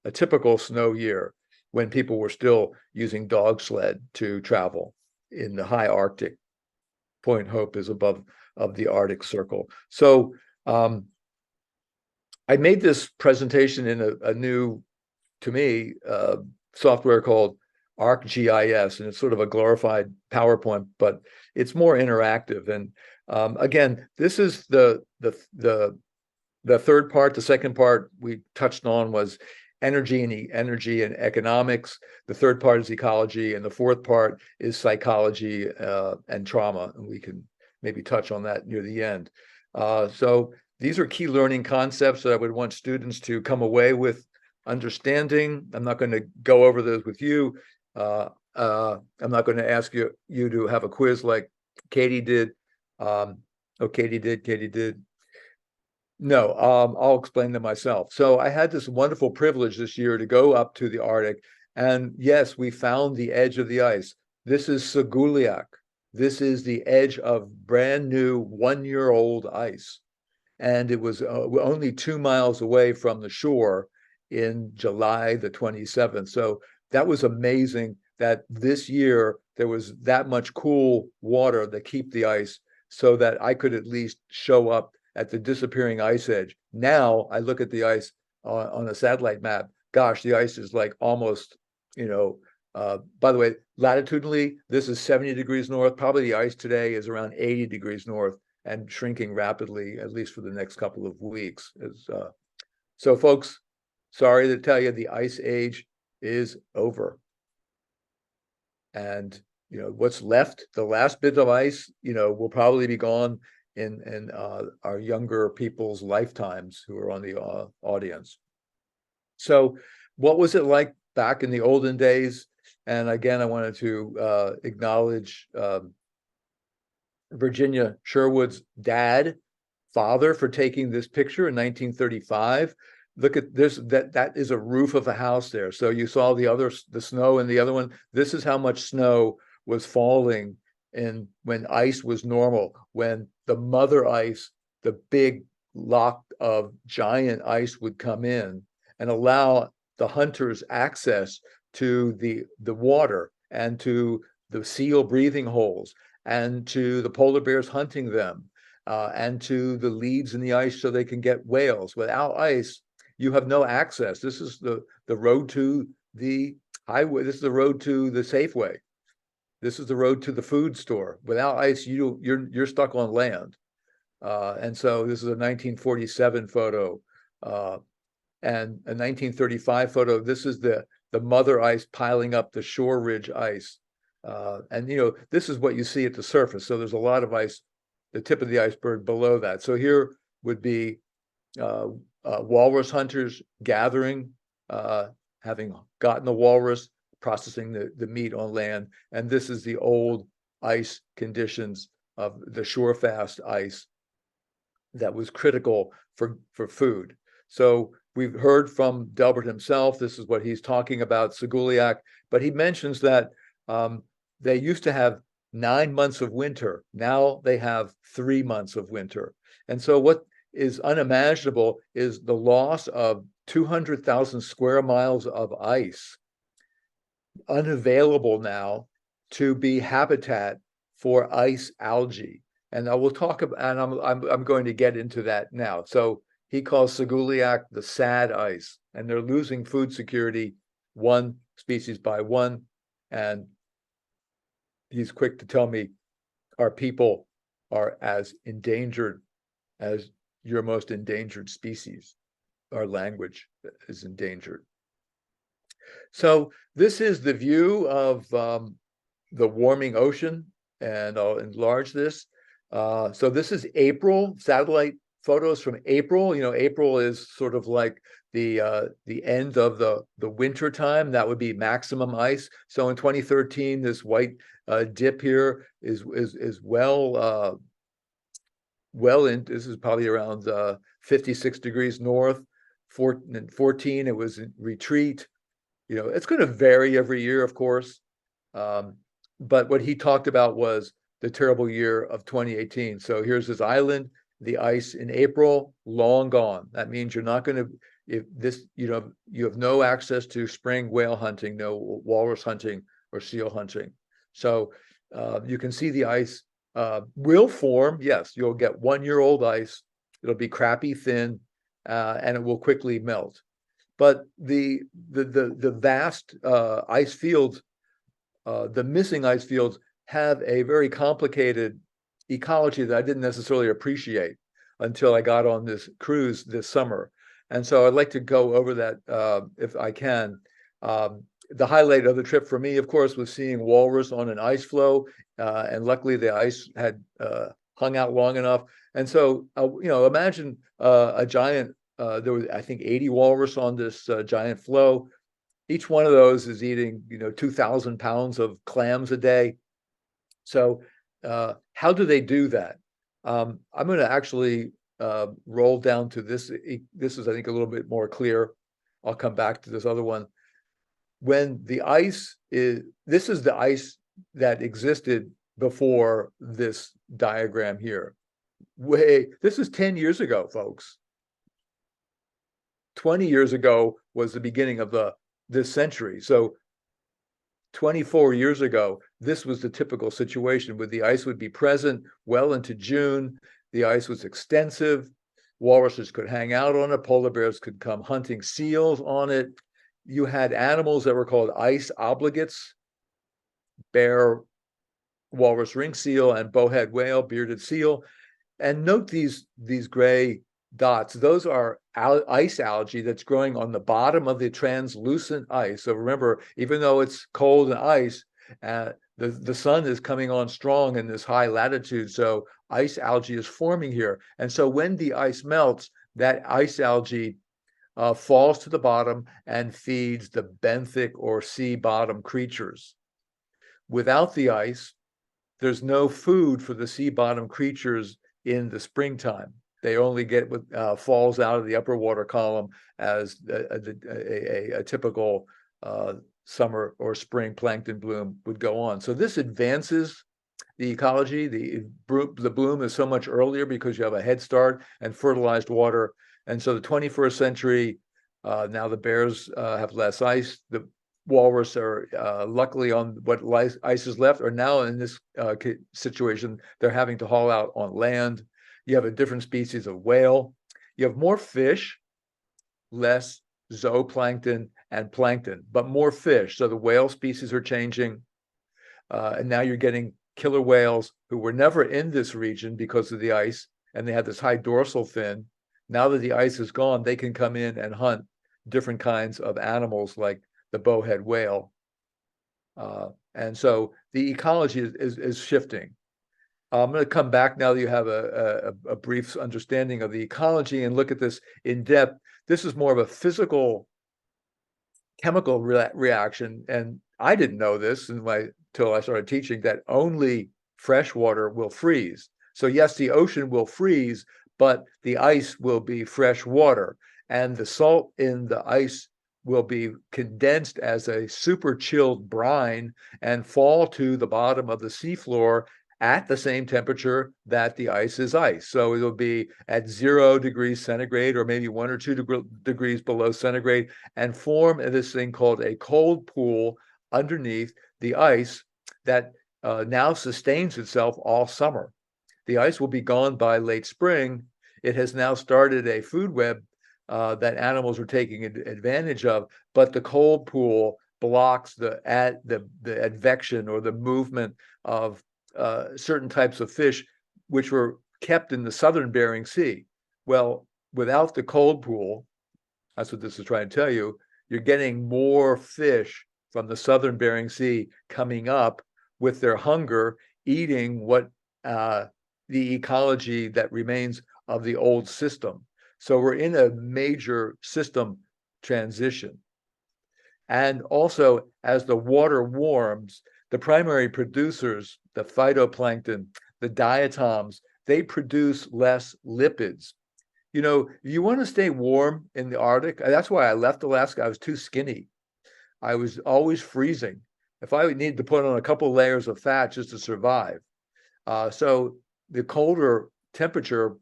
Speaker 6: a typical snow year, when people were still using dog sled to travel in the high Arctic. Point Hope is above of the Arctic Circle. So I made this presentation in a new, to me, software called ArcGIS, and it's sort of a glorified PowerPoint, but it's more interactive. And again, this is the third part. The second part we touched on was energy and economics. The third part is ecology, and the fourth part is psychology and trauma. And we can maybe touch on that near the end. So these are key learning concepts that I would want students to come away with understanding. I'm not going to go over those with you. I'm not going to ask you to have a quiz like Katie did. Katie did. No, I'll explain them myself. So I had this wonderful privilege this year to go up to the Arctic, and yes, we found the edge of the ice. This is Seguliak. This is the edge of brand new 1-year-old ice. And it was only 2 miles away from the shore in July the 27th. So that was amazing that this year there was that much cool water to keep the ice, so that I could at least show up at the disappearing ice edge. Now I look at the ice on a satellite map. Gosh, the ice is like almost, by the way, latitudinally, this is 70 degrees north. Probably the ice today is around 80 degrees north and shrinking rapidly, at least for the next couple of weeks. So folks, sorry to tell you, the ice age is over. And what's left, the last bit of ice, will probably be gone in our younger people's lifetimes who are on the audience. So what was it like back in the olden days? And again, I wanted to acknowledge Virginia Sherwood's father, for taking this picture in 1935. Look at this, that is a roof of a house there. So you saw the snow in the other one. This is how much snow was falling when ice was normal, when the mother ice, the big lock of giant ice, would come in and allow the hunters access to the water and to the seal breathing holes and to the polar bears hunting them and to the leads in the ice so they can get whales. Without ice, you have no access. This is the road to the highway. This is the road to the Safeway. This is the road to the food store. Without ice, you're stuck on land. And so this is a 1947 photo and a 1935 photo. This is the mother ice piling up the shore ridge ice. And this is what you see at the surface. So there's a lot of ice, the tip of the iceberg below that. So here would be walrus hunters gathering, having gotten the walrus, processing the meat on land. And this is the old ice conditions of the shore fast ice that was critical for food. So we've heard from Delbert himself. This is what he's talking about, Seguliak. But he mentions that they used to have 9 months of winter. Now they have 3 months of winter. And so what is unimaginable is the loss of 200,000 square miles of ice, unavailable now to be habitat for ice algae. And I will talk about, and I'm going to get into that now. So he calls Seguliak the sad ice, and they're losing food security one species by one. And he's quick to tell me our people are as endangered as your most endangered species. Our language is endangered. So this is the view of the warming ocean, and I'll enlarge this. So this is April, satellite photos from April. You know, April is sort of like the end of the winter time. That would be maximum ice. So in 2013, this white dip here is well in. This is probably around 56 degrees north. 14, it was in retreat. You know, it's going to vary every year, of course. But what he talked about was the terrible year of 2018. So here's this island, the ice in April, long gone. That means you're not going to, if this, you know, you have no access to spring whale hunting, no walrus hunting or seal hunting. So you can see the ice will form. Yes, you'll get 1-year-old ice. It'll be crappy thin, and it will quickly melt. But the vast ice fields, the missing ice fields, have a very complicated ecology that I didn't necessarily appreciate until I got on this cruise this summer. And so I'd like to go over that if I can. The highlight of the trip for me, of course, was seeing walrus on an ice floe, and luckily the ice had hung out long enough. And so, you know, imagine a giant. There was, I think, 80 walrus on this giant floe. Each one of those is eating, you know, 2,000 pounds of clams a day. So how do they do that? I'm going to actually roll down to this. This is, I think, a little bit more clear. I'll come back to this other one. When the ice is, this is the ice that existed before this diagram here. This is 10 years ago, folks. 20 years ago was the beginning of this century. So 24 years ago, this was the typical situation where the ice would be present well into June. The ice was extensive. Walruses could hang out on it. Polar bears could come hunting seals on it. You had animals that were called ice obligates: bear, walrus ring seal, and bowhead whale, bearded seal. And note these gray dots. Those are ice algae that's growing on the bottom of the translucent ice. So remember, even though it's cold and ice, the sun is coming on strong in this high latitude. So ice algae is forming here. And so when the ice melts, that ice algae falls to the bottom and feeds the benthic or sea bottom creatures. Without the ice, there's no food for the sea bottom creatures in the springtime. They only get what falls out of the upper water column as a typical summer or spring plankton bloom would go on. So this advances the ecology. The bloom is so much earlier because you have a head start and fertilized water. And so the 21st century, now the bears have less ice. The walrus are luckily on what ice is left, or now in this situation, they're having to haul out on land. You have a different species of whale. You have more fish, less zooplankton and plankton, but more fish. So the whale species are changing. And now you're getting killer whales who were never in this region because of the ice, and they had this high dorsal fin. Now that the ice is gone, they can come in and hunt different kinds of animals like the bowhead whale. And so the ecology is shifting. I'm going to come back now that you have a brief understanding of the ecology and look at this in depth. This is more of a physical chemical reaction. And I didn't know this until I started teaching, that only fresh water will freeze. So yes, the ocean will freeze, but the ice will be fresh water. And the salt in the ice will be condensed as a super chilled brine and fall to the bottom of the seafloor at the same temperature that the ice is ice. So it'll be at 0 degrees centigrade, or maybe 1 or 2 degrees below centigrade, and form this thing called a cold pool underneath the ice that now sustains itself all summer. The ice will be gone by late spring. It has now started a food web that animals are taking advantage of, but the cold pool blocks the advection or the movement of certain types of fish which were kept in the southern Bering Sea. Well, without the cold pool, that's what this is trying to tell you, you're getting more fish from the southern Bering Sea coming up with their hunger, eating what the ecology that remains of the old system. So we're in a major system transition. And also, as the water warms, the primary producers, the phytoplankton, the diatoms, they produce less lipids. You know, you want to stay warm in the Arctic. That's why I left Alaska. I was too skinny. I was always freezing. If I needed to put on a couple layers of fat just to survive. So the colder temperature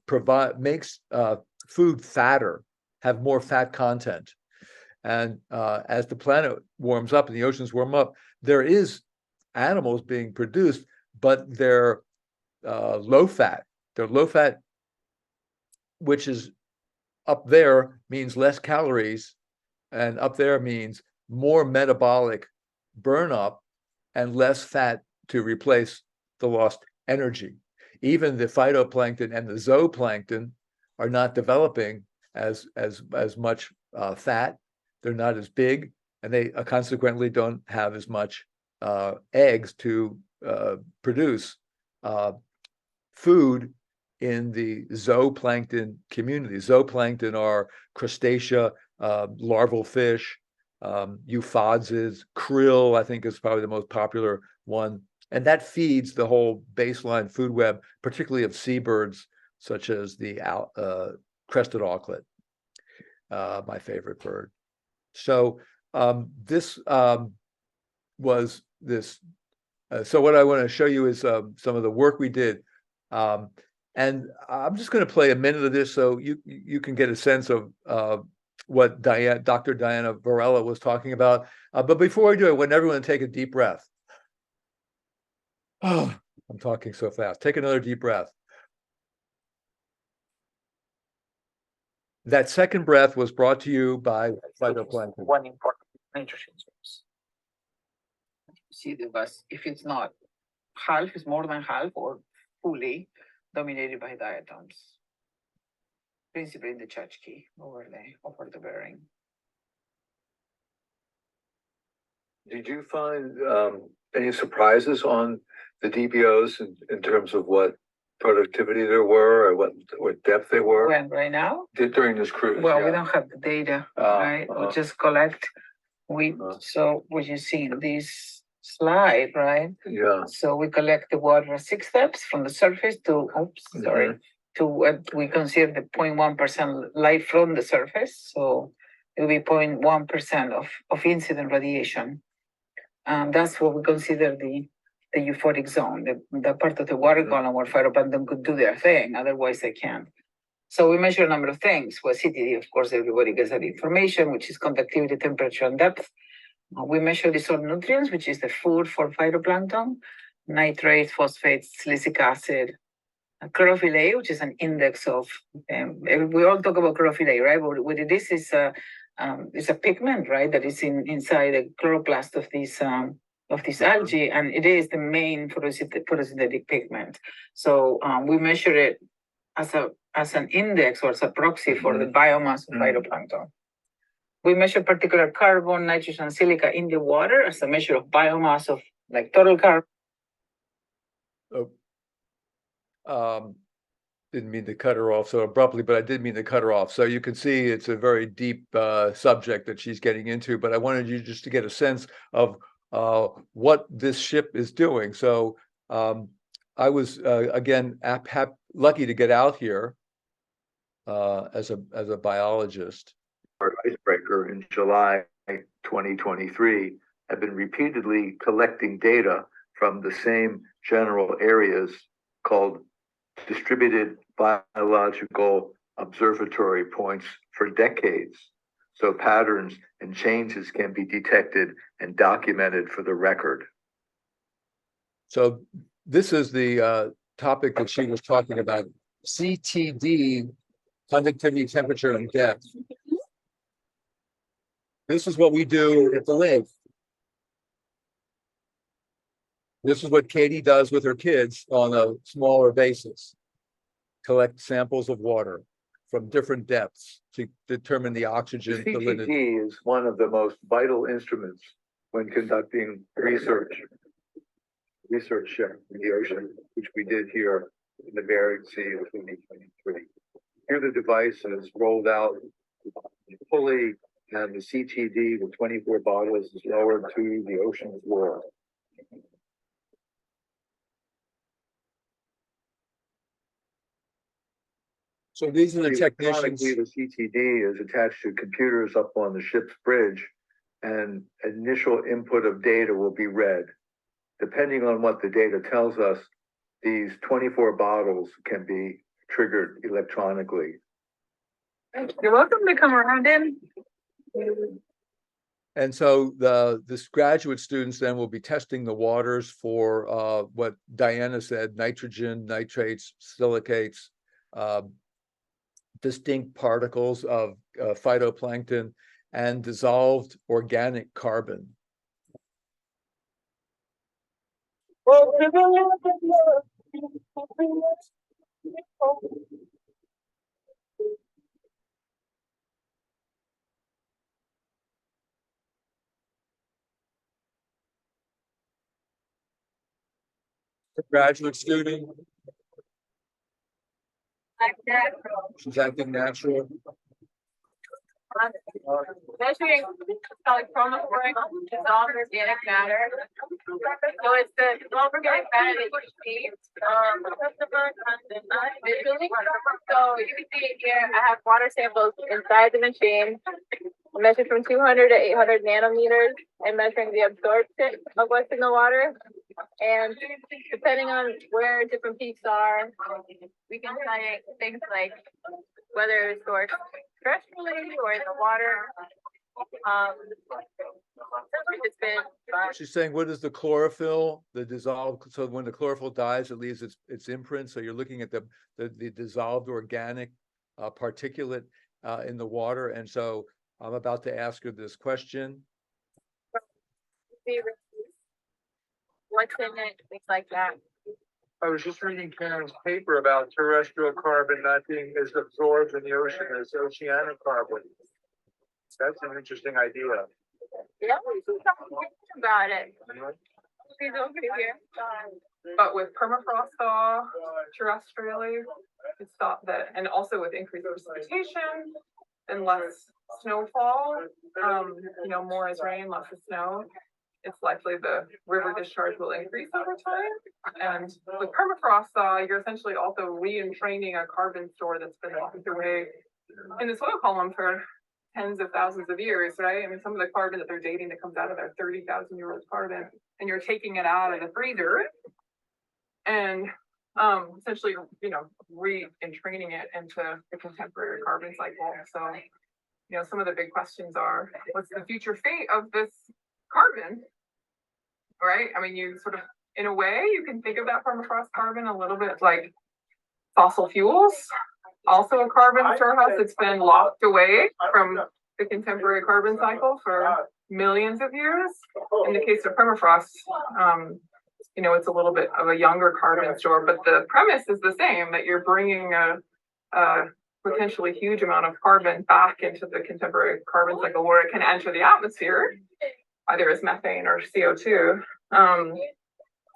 Speaker 6: makes food fatter, have more fat content. And as the planet warms up and the oceans warm up, there is animals being produced, but they're low fat. They're low fat, which is up there means less calories, and up there means more metabolic burn up and less fat to replace the lost energy. Even the phytoplankton and the zooplankton are not developing as much fat. They're not as big, and they consequently don't have as much eggs to produce food in the zooplankton community. Zooplankton are crustacea, larval fish, euphausids, krill, I think is probably the most popular one. And that feeds the whole baseline food web, particularly of seabirds, such as the crested auklet, my favorite bird. So this was this. So what I want to show you is some of the work we did. And I'm just going to play a minute of this so you can get a sense of what Dr. Diana Varela was talking about. But before I do, I want everyone to take a deep breath. Oh, I'm talking so fast. Take another deep breath. That second breath was brought to you by phytoplankton.
Speaker 8: One important nitrogen source. See the bus, if it's not half, is more than half or fully dominated by diatoms, principally in the Chachki over the Bering.
Speaker 6: Did you find any surprises on the DBOs in terms of what productivity there were or what depth they were?
Speaker 8: When right now?
Speaker 6: During this cruise.
Speaker 8: Well,
Speaker 6: yeah.
Speaker 8: we don't have the data, right? We just collect. So what you see in this slide, right?
Speaker 6: Yeah.
Speaker 8: So we collect the water 6 steps from the surface to to what we consider the 0.1% light from the surface. So it will be 0.1% of incident radiation. That's what we consider the euphoric zone, the part of the water column where phytoplankton could do their thing, otherwise they can't. So we measure a number of things. Well, CTD, of course, everybody gets that information, which is conductivity, temperature, and depth. We measure the soil nutrients, which is the food for phytoplankton, nitrates, phosphates, silicic acid, chlorophyll A, which is an index of, we all talk about chlorophyll A, right? But what it is it's a pigment, right, that is inside the chloroplast of this algae, and it is the main photosynthetic pigment. So we measure it as an index or as a proxy for the biomass of phytoplankton. We measure particular carbon, nitrogen, silica in the water as a measure of biomass of like total carbon.
Speaker 6: Didn't mean to cut her off so abruptly, but I did mean to cut her off. So you can see it's a very deep subject that she's getting into, but I wanted you just to get a sense of what this ship is doing. So I was, again, lucky to get out here as a biologist. Our icebreaker in July 2023 have been repeatedly collecting data from the same general areas called distributed biological observatory points for decades. So patterns and changes can be detected and documented for the record. So this is the topic that she was talking about, CTD, conductivity, temperature, and depth. This is what we do at the lake. This is what Katie does with her kids on a smaller basis. Collect samples of water from different depths to determine the oxygen salinity.
Speaker 9: CTD is one of the most vital instruments when conducting research in the ocean, which we did here in the Bering Sea in 2023. Here the device is rolled out fully, and the CTD with 24 bottles is lowered to the ocean floor.
Speaker 6: So these are the technicians.
Speaker 9: The CTD is attached to computers up on the ship's bridge, and initial input of data will be read. Depending on what the data tells us, these 24 bottles can be triggered electronically.
Speaker 8: You're welcome to come around in.
Speaker 6: And so this graduate students then will be testing the waters for what Diana said: nitrogen, nitrates, silicates, distinct particles of phytoplankton, and dissolved organic carbon. Graduate student. She's acting natural.
Speaker 10: Measuring electronophoric dissolved organic matter. So it's the dissolved organic matter that you see visually. So you can see here, I have water samples inside the machine. Measured from 200 to 800 nanometers and measuring the absorption of what's in the water. And depending on where different peaks are, we can say things like whether it's stored terrestrially or in the water.
Speaker 6: She's saying, what is the chlorophyll, the dissolved? So when the chlorophyll dies, it leaves its imprint. So you're looking at the dissolved organic particulate in the water. And so I'm about to ask her this question.
Speaker 10: What's in it, things like that.
Speaker 9: I was just reading Karen's paper about terrestrial carbon not being as absorbed in the ocean as oceanic carbon. That's an interesting idea.
Speaker 10: Yeah, we can talk about it. She's over here.
Speaker 4: But with permafrost thaw terrestrially, it's thought that, and also with increased precipitation and less snowfall, more is rain, less is snow. It's likely the river discharge will increase over time. And with permafrost thaw, you're essentially also re-entraining a carbon store that's been locked away in the soil column for tens of thousands of years, right? I mean, some of the carbon that they're dating that comes out of their 30,000-year-old carbon, and you're taking it out of the freezer and essentially, re-entraining it into the contemporary carbon cycle. So, some of the big questions are, what's the future fate of this carbon, right? I mean, you sort of, in a way, you can think of that permafrost carbon a little bit like fossil fuels. Also a carbon storehouse that's been locked away from the contemporary carbon cycle for millions of years. In the case of permafrost, it's a little bit of a younger carbon store, but the premise is the same, that you're bringing a potentially huge amount of carbon back into the contemporary carbon cycle where it can enter the atmosphere, either as methane or CO2.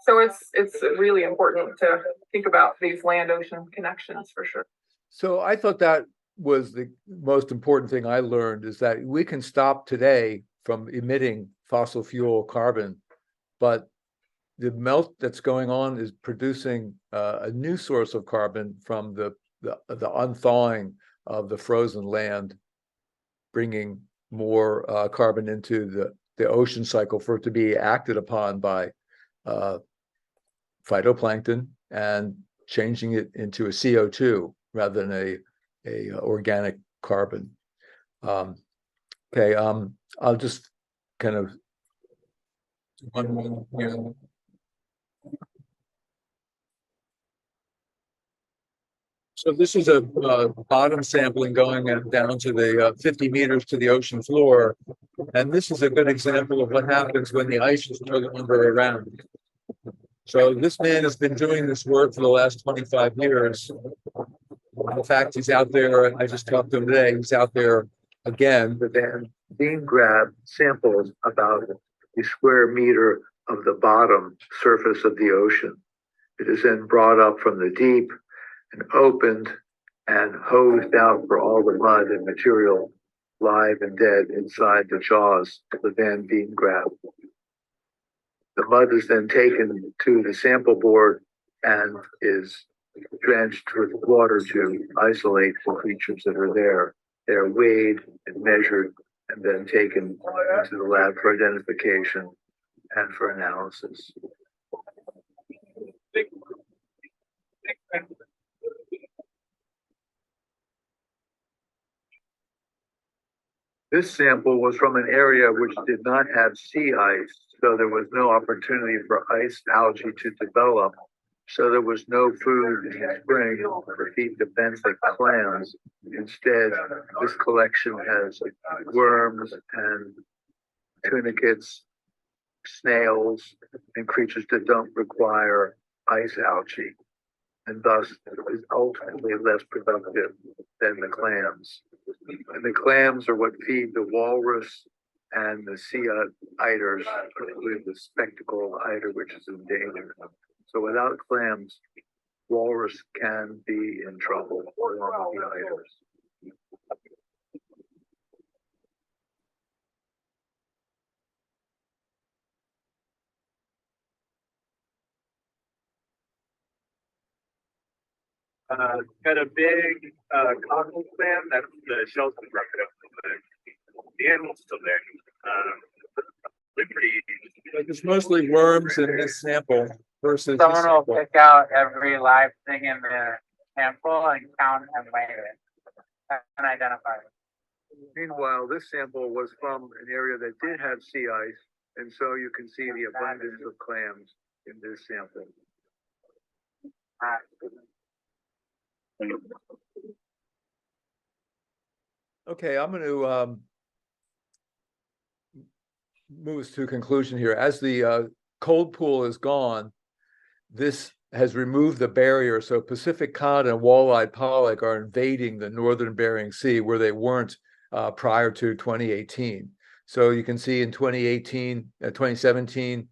Speaker 4: So it's really important to think about these land-ocean connections for sure.
Speaker 6: So I thought that was the most important thing I learned, is that we can stop today from emitting fossil fuel carbon, but the melt that's going on is producing a new source of carbon from the unthawing of the frozen land, bringing more carbon into the ocean cycle for it to be acted upon by phytoplankton and changing it into a CO2 rather than a organic carbon. I'll just kind of one more here. So this is a bottom sampling going down to the 50 meters to the ocean floor. And this is a good example of what happens when the ice is no longer around. So this man has been doing this work for the last 25 years. In fact, he's out there. I just talked to him today. He's out there again.
Speaker 9: The then beam grab samples about the square meter of the bottom surface of the ocean. It is then brought up from the deep and opened and hosed out for all the mud and material live and dead inside the jaws of the Van Beam grab. The mud is then taken to the sample board and is drenched with water to isolate the creatures that are there. They are weighed and measured and then taken to the lab for identification and for analysis. This sample was from an area which did not have sea ice, so there was no opportunity for ice algae to develop. So there was no food in the spring for feed the benthic clams. Instead, this collection has worms and tunicates, snails, and creatures that don't require ice algae, and thus is ultimately less productive than the clams. And the clams are what feed the walrus and the sea eiders, particularly the spectacled eider, which is endangered. So without clams, walrus can be in trouble along with the eiders.
Speaker 11: Got a big cockle clam that's the shell's been broken up a little bit. The animal's still there. They're pretty.
Speaker 6: But there's mostly worms in this sample versus
Speaker 12: someone will pick out every live thing in the sample and count and weigh it and identify it.
Speaker 9: Meanwhile, this sample was from an area that did have sea ice, and so you can see the abundance of clams in this sample.
Speaker 6: Okay, I'm going to move us to a conclusion here. As the cold pool is gone, this has removed the barrier. So Pacific cod and walleye pollock are invading the northern Bering Sea where they weren't prior to 2018. So you can see in 2017,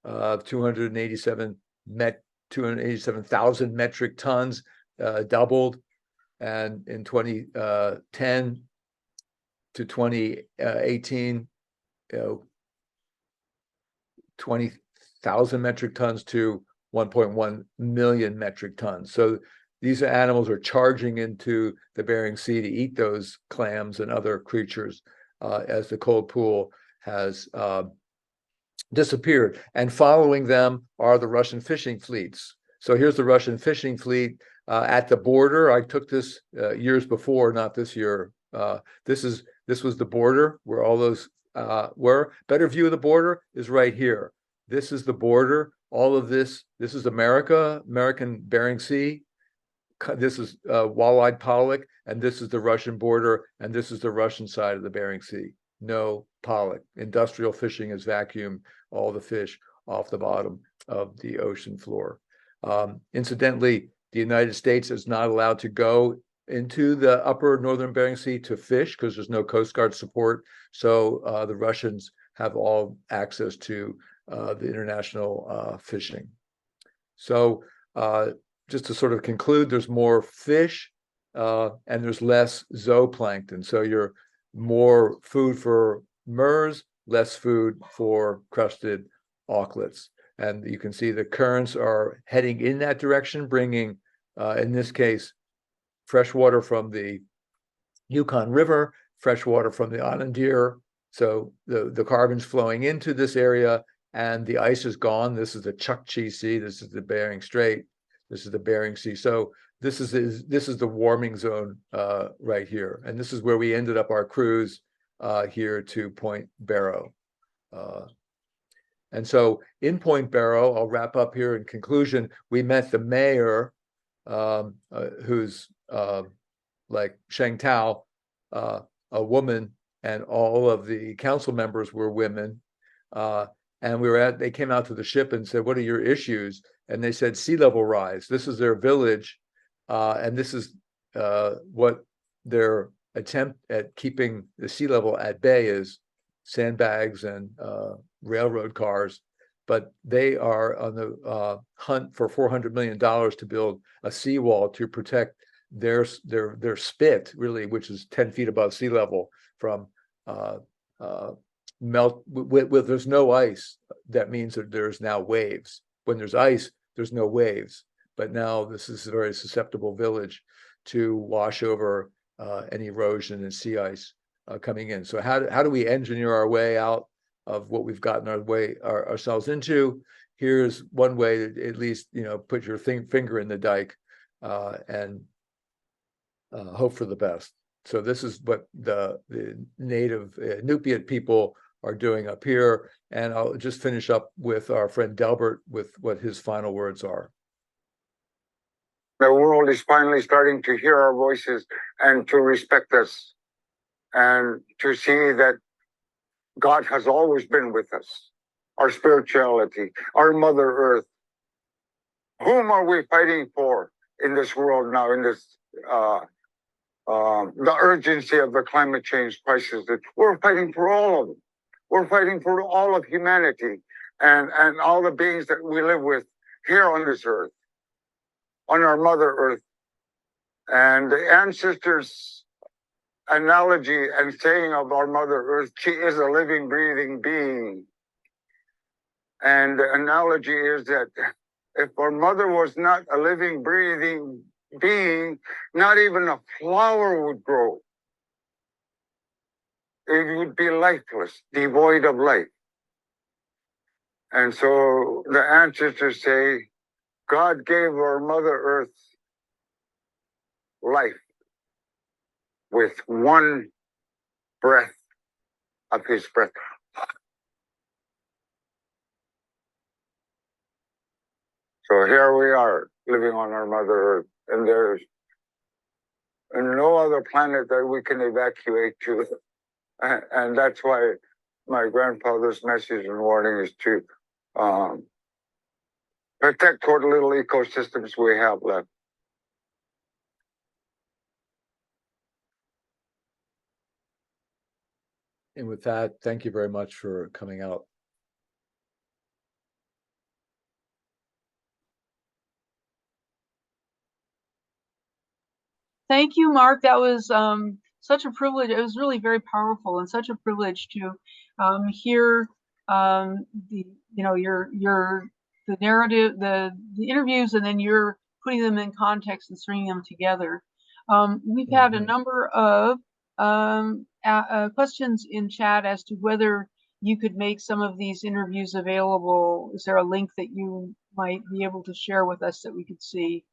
Speaker 6: 287,000 metric tons, doubled, and in 2010 to 2018, 20,000 metric tons to 1.1 million metric tons. So these animals are charging into the Bering Sea to eat those clams and other creatures as the cold pool has disappeared. And following them are the Russian fishing fleets. So here's the Russian fishing fleet at the border. I took this years before, not this year. This was the border where all those were. Better view of the border is right here. This is the border. All of this is American Bering Sea. This is walleye pollock, and this is the Russian border, and this is the Russian side of the Bering Sea. No pollock. Industrial fishing has vacuumed all the fish off the bottom of the ocean floor. Incidentally, the United States is not allowed to go into the upper northern Bering Sea to fish because there's no Coast Guard support. So the Russians have all access to the international fishing. So just to sort of conclude, there's more fish and there's less zooplankton. So you're more food for mers, less food for crusted auklets. And you can see the currents are heading in that direction, bringing, in this case, fresh water from the Yukon River, fresh water from the Onondaga. So the carbon's flowing into this area and the ice is gone. This is the Chukchi Sea. This is the Bering Strait. This is the Bering Sea. So this is the warming zone right here. And this is where we ended up our cruise here to Point Barrow. And so in Point Barrow, I'll wrap up here in conclusion, we met the mayor, who's like Sheng Tao, a woman, and all of the council members were women. and they came out to the ship and said, "What are your issues?" And they said, "Sea level rise." This is their village, and this is what their attempt at keeping the sea level at bay is: sandbags and railroad cars. But they are on the hunt for $400 million to build a seawall to protect their spit, really, which is 10 feet above sea level, from melt. With there's no ice, that means that there's now waves. When there's ice, there's no waves. But now this is a very susceptible village to wash over any erosion and sea ice coming in. So how do we engineer our way out of what we've gotten ourselves into? Here's one way to at least, put your finger in the dike and hope for the best. So this is what the native Inupiat people are doing up here. And I'll just finish up with our friend Delbert with what his final words are.
Speaker 7: The world is finally starting to hear our voices and to respect us, and to see that God has always been with us, our spirituality, our Mother Earth. Whom are we fighting for in this world now, in this the urgency of the climate change crisis? That we're fighting for all of them. We're fighting for all of humanity and all the beings that we live with here on this earth, on our Mother Earth. And the ancestors' analogy and saying of our Mother Earth, she is a living, breathing being. And the analogy is that if our mother was not a living, breathing being, not even a flower would grow. It would be lifeless, devoid of life. And so the ancestors say, God gave our Mother Earth life with one breath of his breath. So here we are, living on our Mother Earth, and there's no other planet that we can evacuate to. And that's why my grandfather's message and warning is to protect what little ecosystems we have left.
Speaker 6: And with that, thank you very much for coming out.
Speaker 4: Thank you, Mark. That was such a privilege. It was really very powerful and such a privilege to hear the narrative, the interviews, and then you're putting them in context and stringing them together. We've had a number of questions in chat as to whether you could make some of these interviews available. Is there a link that you might be able to share with us that we could see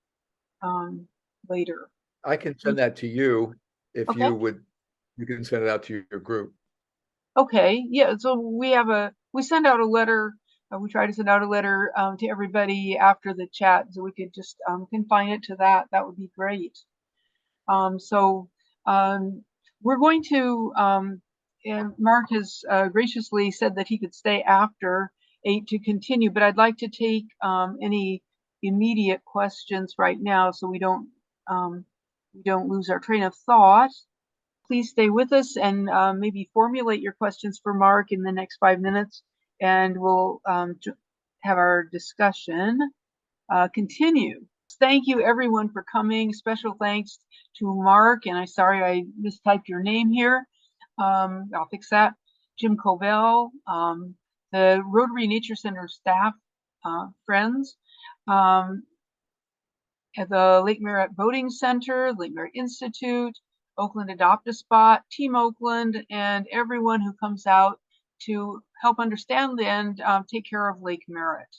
Speaker 4: later?
Speaker 6: I can send that to you if you would. You can send it out to your group.
Speaker 4: Okay. Yeah. So we send out a letter. We try to send out a letter to everybody after the chat, so we could just confine it to that. That would be great. So we're going to, and Mark has graciously said that he could stay after 8 to continue, but I'd like to take any immediate questions right now so we don't lose our train of thought. Please stay with us and maybe formulate your questions for Mark in the next 5 minutes, and we'll have our discussion continue. Thank you everyone for coming. Special thanks to Mark, and I'm sorry I mistyped your name here. I'll fix that. Jim Covell, the Rotary Nature Center staff, friends, at the Lake Merritt Boating Center, Lake Merritt Institute, Oakland Adopt a Spot, Team Oakland, and everyone who comes out to help understand and take care of Lake Merritt.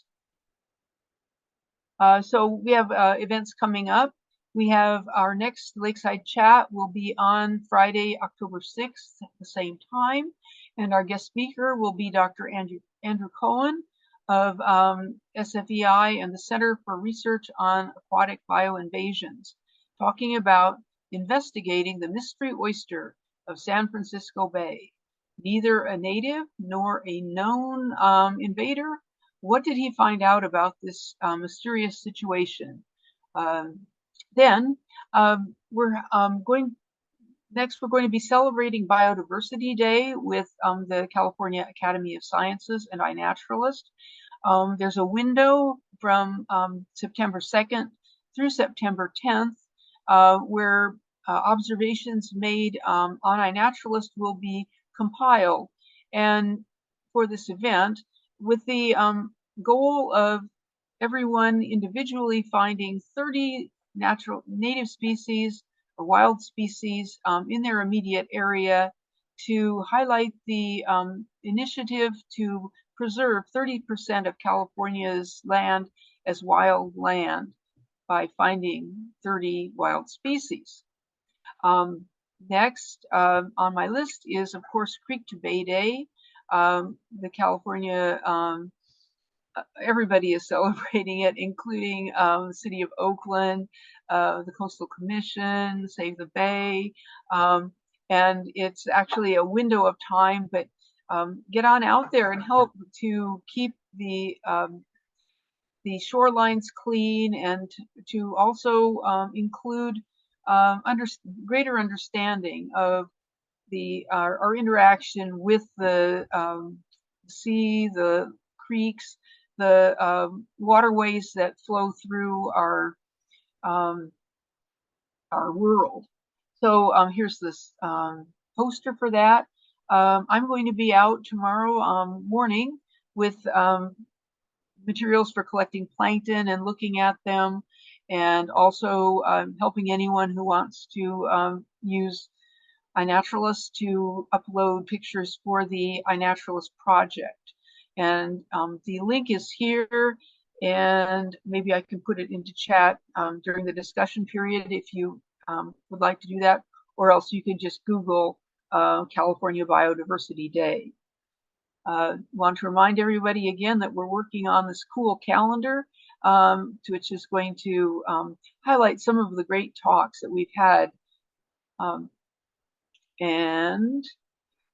Speaker 4: So we have events coming up. We have our next Lakeside chat will be on Friday, October 6th at the same time. And our guest speaker will be Dr. Andrew Cohen of SFEI and the Center for Research on Aquatic Bioinvasions, talking about investigating the mystery oyster of San Francisco Bay. neither a native nor a known invader. What did he find out about this mysterious situation? Then we're going to be celebrating Biodiversity Day with the California Academy of Sciences and iNaturalist. There's a window from September 2nd through September 10th where observations made on iNaturalist will be compiled. And for this event, with the goal of everyone individually finding 30 native species or wild species in their immediate area to highlight the initiative to preserve 30% of California's land as wild land by finding 30 wild species. Next on my list is, of course, Creek to Bay Day. The California everybody is celebrating it, including the city of Oakland, the Coastal Commission, Save the Bay, and it's actually a window of time, but get on out there and help to keep the shorelines clean, and to also include greater understanding of our interaction with the sea, the creeks, the waterways that flow through our world. So here's this poster for that. I'm going to be out tomorrow morning with materials for collecting plankton and looking at them, and also helping anyone who wants to use iNaturalist to upload pictures for the iNaturalist project. And the link is here, and maybe I can put it into chat during the discussion period if you would like to do that, or else you can just Google California Biodiversity Day. Want to remind everybody again that we're working on this cool calendar, which is going to highlight some of the great talks that we've had. And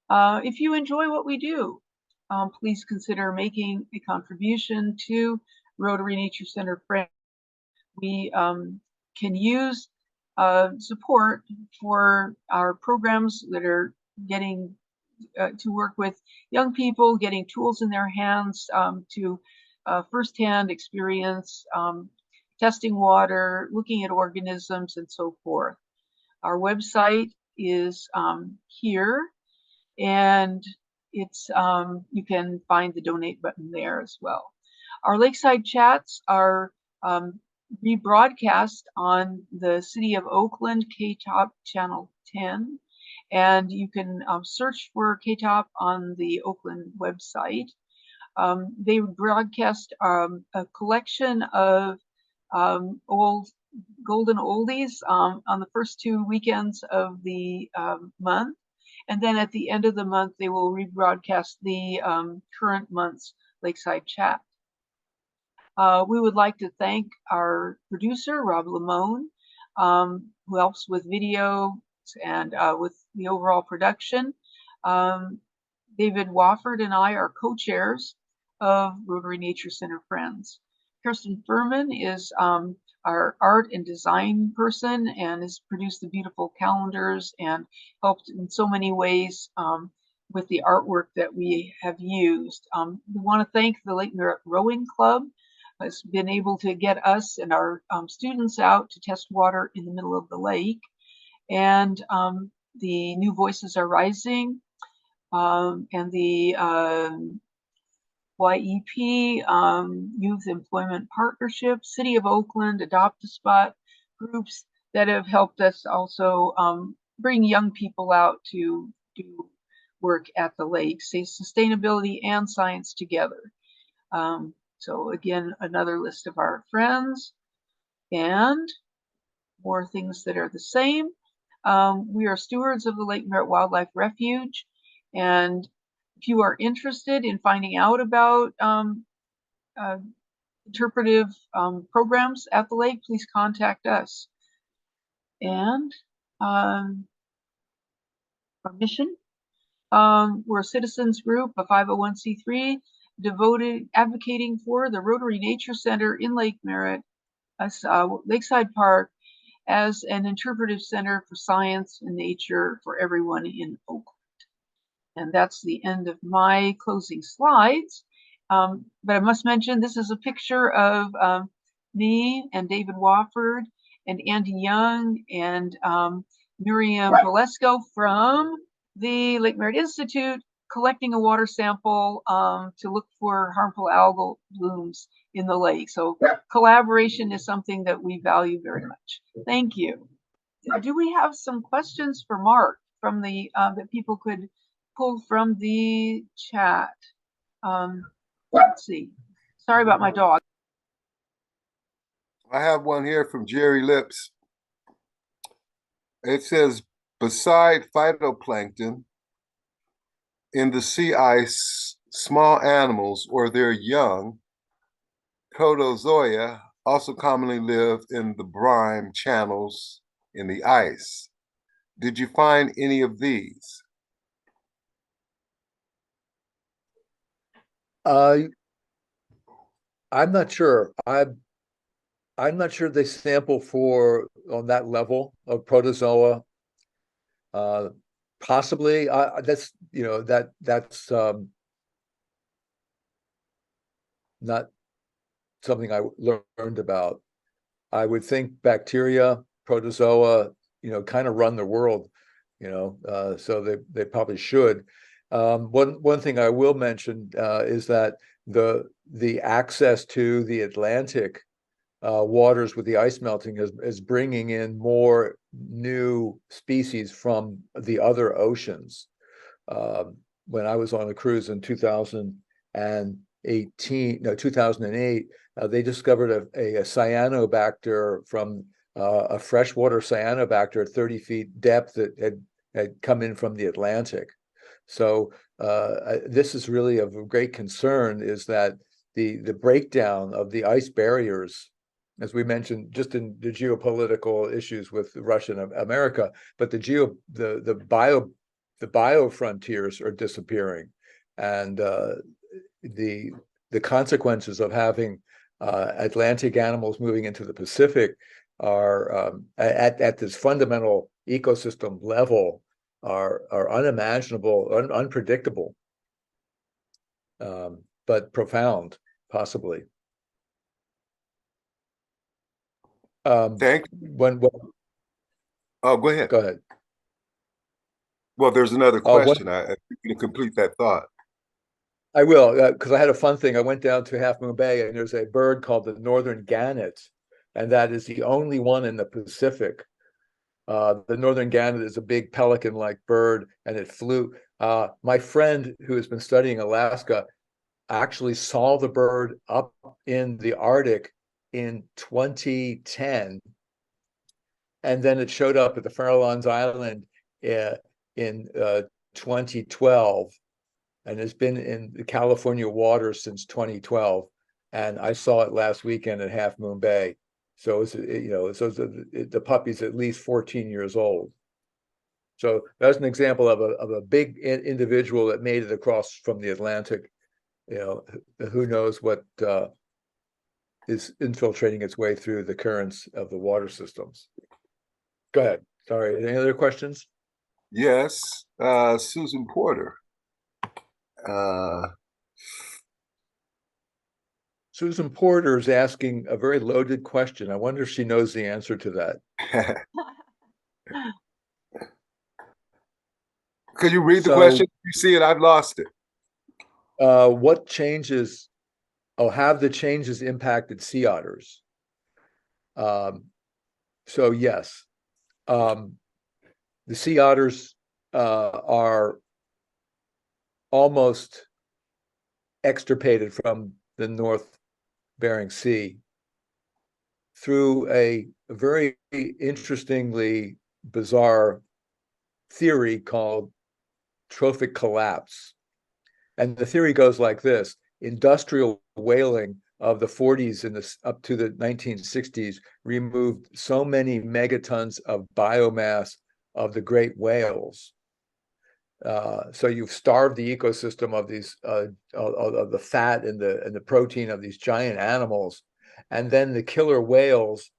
Speaker 4: if you enjoy what we do, please consider making a contribution to Rotary Nature Center Friends. We can use support for our programs that are getting to work with young people, getting tools in their hands to firsthand experience testing water, looking at organisms, and so forth. Our website is here, and it's you can find the donate button there as well. Our Lakeside chats are rebroadcast on the City of Oakland KTOP Channel 10, and you can search for KTOP on the Oakland website. They broadcast a collection of old golden oldies on the first 2 weekends of the month. And then at the end of the month, they will rebroadcast the current month's Lakeside chat. We would like to thank our producer, Rob Lamone, who helps with video and with the overall production. David Wofford and I are co-chairs of Rotary Nature Center Friends. Kirsten Furman is our art and design person and has produced the beautiful calendars and helped in so many ways with the artwork that we have used. We want to thank the Lake Merritt Rowing Club, has been able to get us and our students out to test water in the middle of the lake. And the New Voices Are Rising and the YEP, Youth Employment Partnership, City of Oakland, Adopt a Spot, groups that have helped us also bring young people out to do work at the lake, say sustainability and science together. So again, another list of our friends and more things that are the same. We are stewards of the Lake Merritt Wildlife Refuge, and if you are interested in finding out about interpretive programs at the lake, please contact us. And our mission We're a citizens group, a 501c3, devoted advocating for the Rotary Nature Center in Lake Merritt, Lakeside Park, as an interpretive center for science and nature for everyone in Oakland. And that's the end of my closing slides. But I must mention, this is a picture of me and David Wofford and Andy Young and Miriam Valesco from the Lake Merritt Institute, collecting a water sample to look for harmful algal blooms in the lake. So collaboration is something that we value very much. Thank you. Do we have some questions for Mark from the that people could pull from the chat? Let's see. Sorry about my dog.
Speaker 13: I have one here from Jerry Lips. It says, beside phytoplankton, in the sea ice, small animals or their young, protozoa, also commonly live in the brine channels in the ice. Did you find any of these?
Speaker 6: I'm not sure. I'm not sure they sample for on that level of protozoa. Possibly, that's that's not something I learned about. I would think bacteria, protozoa, kind of run the world, so they probably should. One thing I will mention is that the access to the Atlantic waters with the ice melting is bringing in more new species from the other oceans. When I was on a cruise in 2008, they discovered a cyanobacter from a freshwater cyanobacter at 30 feet depth that had come in from the Atlantic. So this is really of great concern, is that the breakdown of the ice barriers, as we mentioned, just in the geopolitical issues with Russia and America, but the bio frontiers are disappearing, and the consequences of having Atlantic animals moving into the Pacific are at this fundamental ecosystem level are unimaginable, unpredictable, but profound, possibly.
Speaker 13: Thank you. Oh, go ahead.
Speaker 6: Go ahead.
Speaker 13: Well, there's another question. I can complete that thought.
Speaker 6: I will, because I had a fun thing. I went down to Half Moon Bay, and there's a bird called the northern gannet, and that is the only one in the Pacific. The northern gannet is a big pelican-like bird, and it flew. My friend who has been studying Alaska actually saw the bird up in the Arctic in 2010, and then it showed up at the Farallones Island in 2012, and has been in the California waters since 2012. And I saw it last weekend at Half Moon Bay. So the puppy's at least 14 years old. So that's an example of a big individual that made it across from the Atlantic. Who knows what is infiltrating its way through the currents of the water systems. Go ahead. Sorry, any other questions?
Speaker 13: Yes, Susan Porter.
Speaker 6: Susan Porter is asking a very loaded question. I wonder if she knows the answer to that.
Speaker 13: Could you read the question? You see it? I've lost it.
Speaker 6: What changes? Have the changes impacted sea otters? So yes, the sea otters are almost extirpated from the North Bering Sea through a very interestingly bizarre theory called trophic collapse. And the theory goes like this: industrial whaling of the 40s and up to the 1960s removed so many megatons of biomass of the great whales So you've starved the ecosystem of these of the fat and the protein of these giant animals, and then the killer whales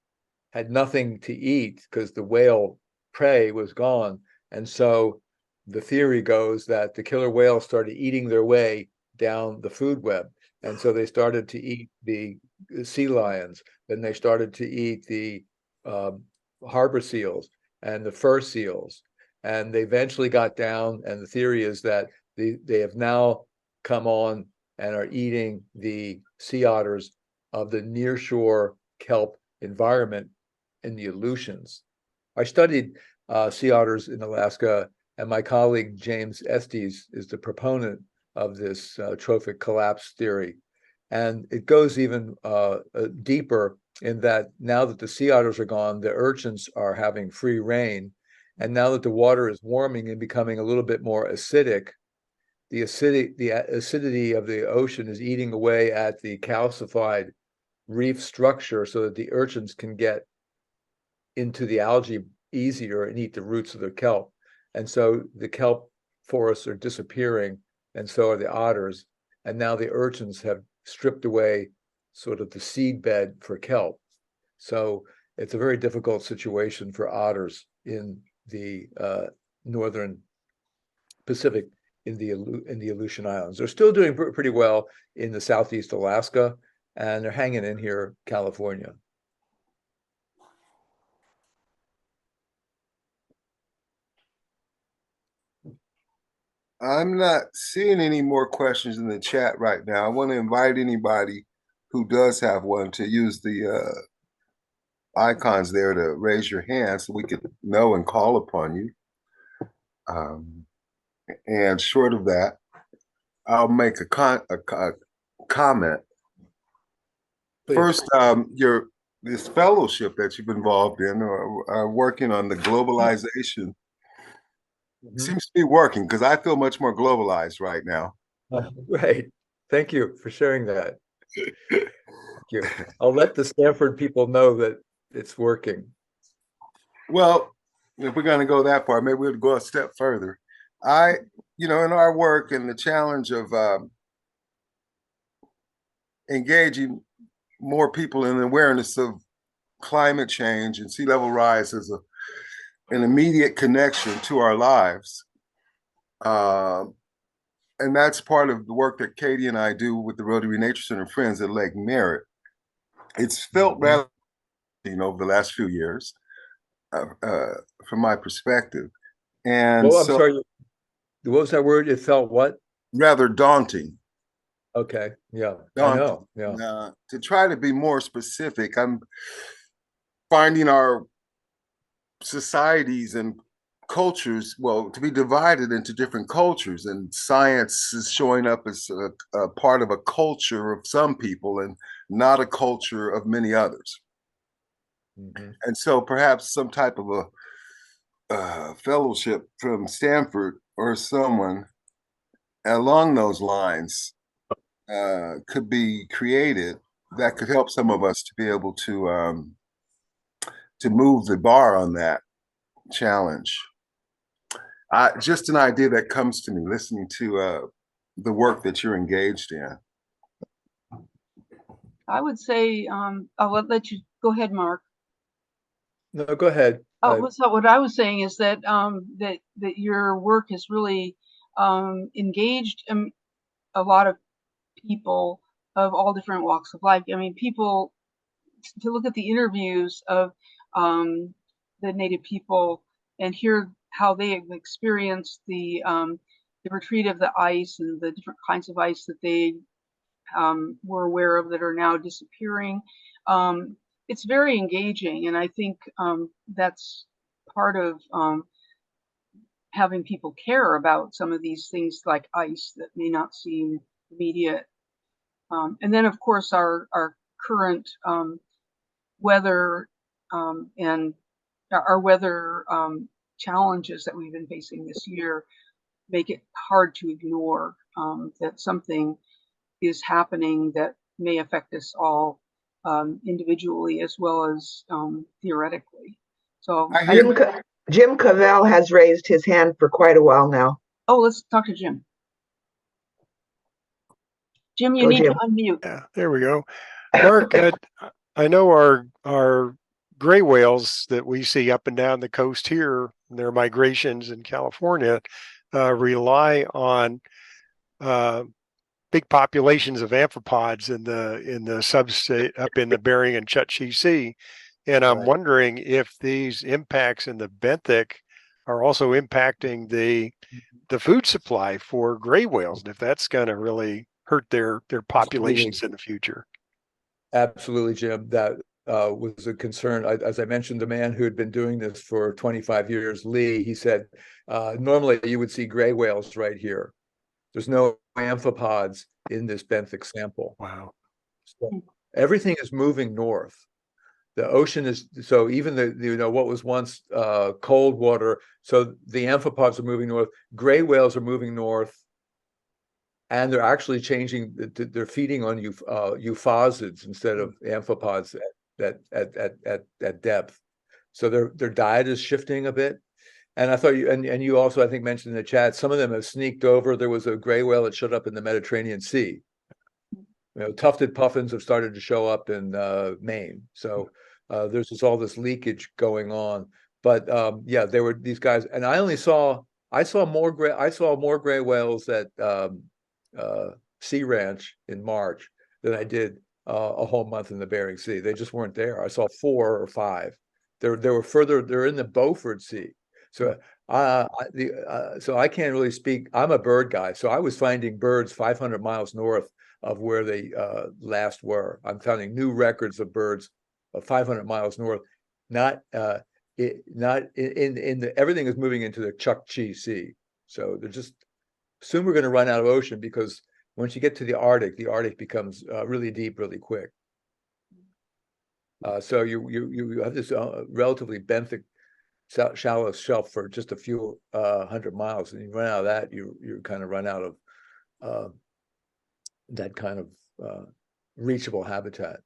Speaker 6: had nothing to eat because the whale prey was gone. And so the theory goes that the killer whales started eating their way down the food web. And so they started to eat the sea lions, then they started to eat the harbor seals and the fur seals. And they eventually got down, and the theory is that they have now come on and are eating the sea otters of the nearshore kelp environment in the Aleutians. I studied sea otters in Alaska, and my colleague James Estes is the proponent of this trophic collapse theory. And it goes even deeper in that now that the sea otters are gone, the urchins are having free reign. And now that the water is warming and becoming a little bit more acidic, the acidity of the ocean is eating away at the calcified reef structure so that the urchins can get into the algae easier and eat the roots of the kelp. And so the kelp forests are disappearing, and so are the otters. And now the urchins have stripped away sort of the seed bed for kelp. So it's a very difficult situation for otters in the northern Pacific, in the Aleutian Islands. They're still doing pretty well in the southeast Alaska, and they're hanging in here, California.
Speaker 13: I'm not seeing any more questions in the chat right now. I want to invite anybody who does have one to use the icons there to raise your hand so we could know and call upon you. And short of that, I'll make a comment. Please. First, this fellowship that you've been involved in, working on the globalization, seems to be working, because I feel much more globalized right now.
Speaker 6: Right. Thank you for sharing that. Thank you. I'll let the Stanford people know that it's working.
Speaker 13: Well, if we're going to go that far, maybe we'll go a step further. In our work and the challenge of engaging more people in the awareness of climate change and sea level rise as an immediate connection to our lives. And that's part of the work that Katie and I do with the Rotary Nature Center Friends at Lake Merritt. It's felt rather over the last few years, from my perspective. And
Speaker 6: I'm sorry, what was that word? It felt what?
Speaker 13: Rather daunting.
Speaker 6: Okay, yeah,
Speaker 13: daunting.
Speaker 6: I know, yeah.
Speaker 13: To try to be more specific, I'm finding our societies and cultures, to be divided into different cultures, and science is showing up as a part of a culture of some people and not a culture of many others. And so perhaps some type of a fellowship from Stanford or someone along those lines could be created that could help some of us to be able to move the bar on that challenge. Just an idea that comes to me listening to the work that you're engaged in.
Speaker 4: I would say, I'll let you go ahead, Mark.
Speaker 6: No, go ahead.
Speaker 4: So what I was saying is that that your work has really engaged a lot of people of all different walks of life. I mean, people, to look at the interviews of the Native people and hear how they have experienced the retreat of the ice and the different kinds of ice that they were aware of that are now disappearing. It's very engaging, and I think that's part of having people care about some of these things like ice that may not seem immediate. And then, of course, our current weather and our weather challenges that we've been facing this year make it hard to ignore that something is happening that may affect us all individually as well as theoretically. So
Speaker 14: Jim Cavell has raised his hand for quite a while now.
Speaker 4: Oh, let's talk to Jim. Jim, you need to unmute.
Speaker 5: Yeah, there we go. Mark, I know our gray whales that we see up and down the coast here, their migrations in California, rely on big populations of amphipods in the substate up in the Bering and Chukchi Sea. And I'm wondering if these impacts in the benthic are also impacting the food supply for gray whales, and if that's going to really hurt their populations in the future.
Speaker 6: Absolutely, Jim. That was a concern. As I mentioned, the man who had been doing this for 25 years, Lee, he said, normally you would see gray whales right here. There's no amphipods in this benthic sample.
Speaker 5: Wow.
Speaker 6: So everything is moving north. The ocean is, so even what was once cold water, so the amphipods are moving north, gray whales are moving north, and they're actually changing, they're feeding on euphausids instead of amphipods at depth. So their diet is shifting a bit. And I thought and you also, I think, mentioned in the chat, some of them have sneaked over. There was a gray whale that showed up in the Mediterranean Sea. Tufted puffins have started to show up in Maine. So there's all this leakage going on. But yeah, there were these guys, and I saw more gray whales at Sea Ranch in March than I did a whole month in the Bering Sea. They just weren't there. I saw 4 or 5. They're in the Beaufort Sea. So so I can't really speak. I'm a bird guy, so I was finding birds 500 miles north of where they last were. I'm finding new records of birds 500 miles north. Not in the everything is moving into the Chukchi Sea. So they're just soon we're going to run out of ocean, because once you get to the Arctic becomes really deep really quick. So you have this relatively benthic shallow shelf for just a few 100 miles, and you run out of that, you kind of run out of that kind of reachable habitat.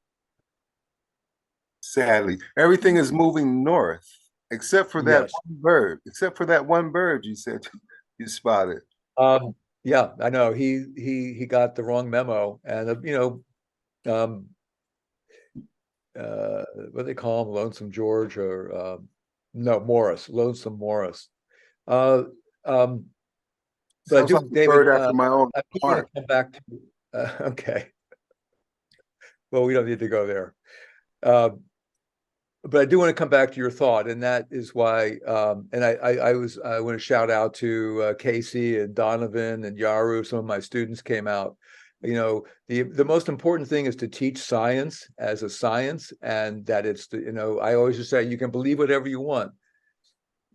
Speaker 13: Sadly, everything is moving north except for that one bird. Except for that one bird you said you spotted.
Speaker 6: Yeah, I know he got the wrong memo, and what do they call him, Lonesome George, or no, Morris, Lonesome Morris. But
Speaker 13: sounds like a bird after my own heart.
Speaker 6: Come back to okay. Well, we don't need to go there. But I do want to come back to your thought, and that is why. And I want to shout out to Casey and Donovan and Yaru. Some of my students came out. The most important thing is to teach science as a science, and that it's I always just say you can believe whatever you want,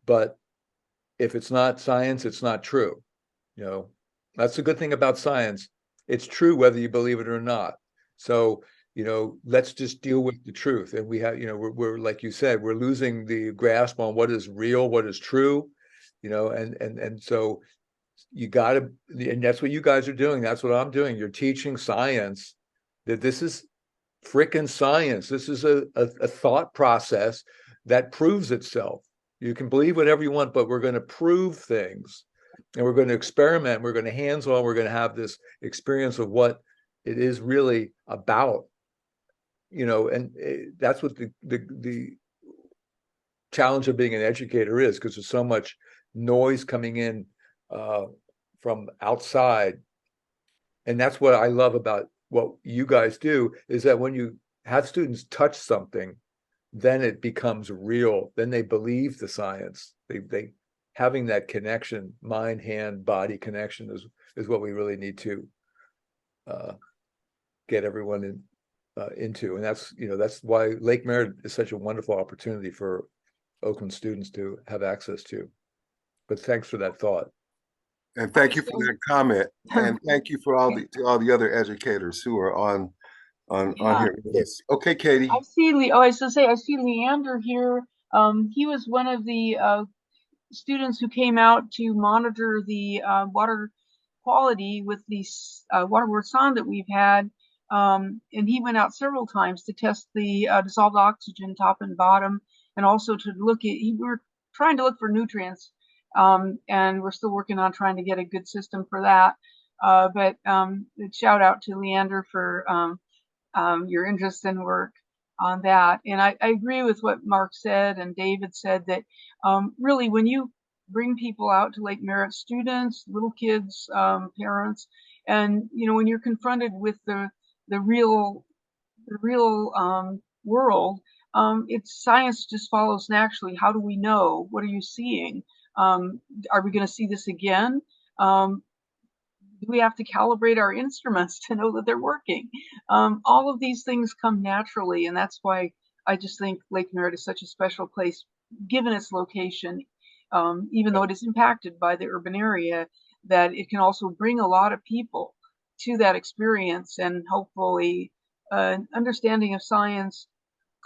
Speaker 6: but if it's not science, it's not true. That's the good thing about science. It's true whether you believe it or not. So let's just deal with the truth. And we have, we're like you said, we're losing the grasp on what is real, what is true, and so you got to, and that's what you guys are doing. That's what I'm doing. You're teaching science, that this is frickin' science. This is a thought process that proves itself. You can believe whatever you want, but we're going to prove things, and we're going to experiment. We're going to hands-on. We're going to have this experience of what it is really about. And that's what the challenge of being an educator is, because there's so much noise coming in from outside. And that's what I love about what you guys do, is that when you have students touch something, then it becomes real. Then they believe the science. They having that connection, mind, hand, body connection is what we really need to get everyone into. And that's why Lake Merritt is such a wonderful opportunity for Oakland students to have access to. But thanks for that thought.
Speaker 13: And thank you for that comment. And thank you for all the other educators who are on here with us. Okay, Katie.
Speaker 4: I see I see Leander here. He was one of the students who came out to monitor the water quality with the water Rauzon that we've had. And he went out several times to test the dissolved oxygen top and bottom, and also to look at, we were trying to look for nutrients And we're still working on trying to get a good system for that. But shout out to Leander for your interest and work on that. And I agree with what Mark said and David said that really when you bring people out to Lake Merritt, students, little kids, parents, and when you're confronted with the real world, it's science just follows naturally. How do we know? What are you seeing? Are we going to see this again? Do we have to calibrate our instruments to know that they're working? All of these things come naturally, and that's why I just think Lake Merritt is such a special place, given its location, even though it is impacted by the urban area, that it can also bring a lot of people to that experience and hopefully an understanding of science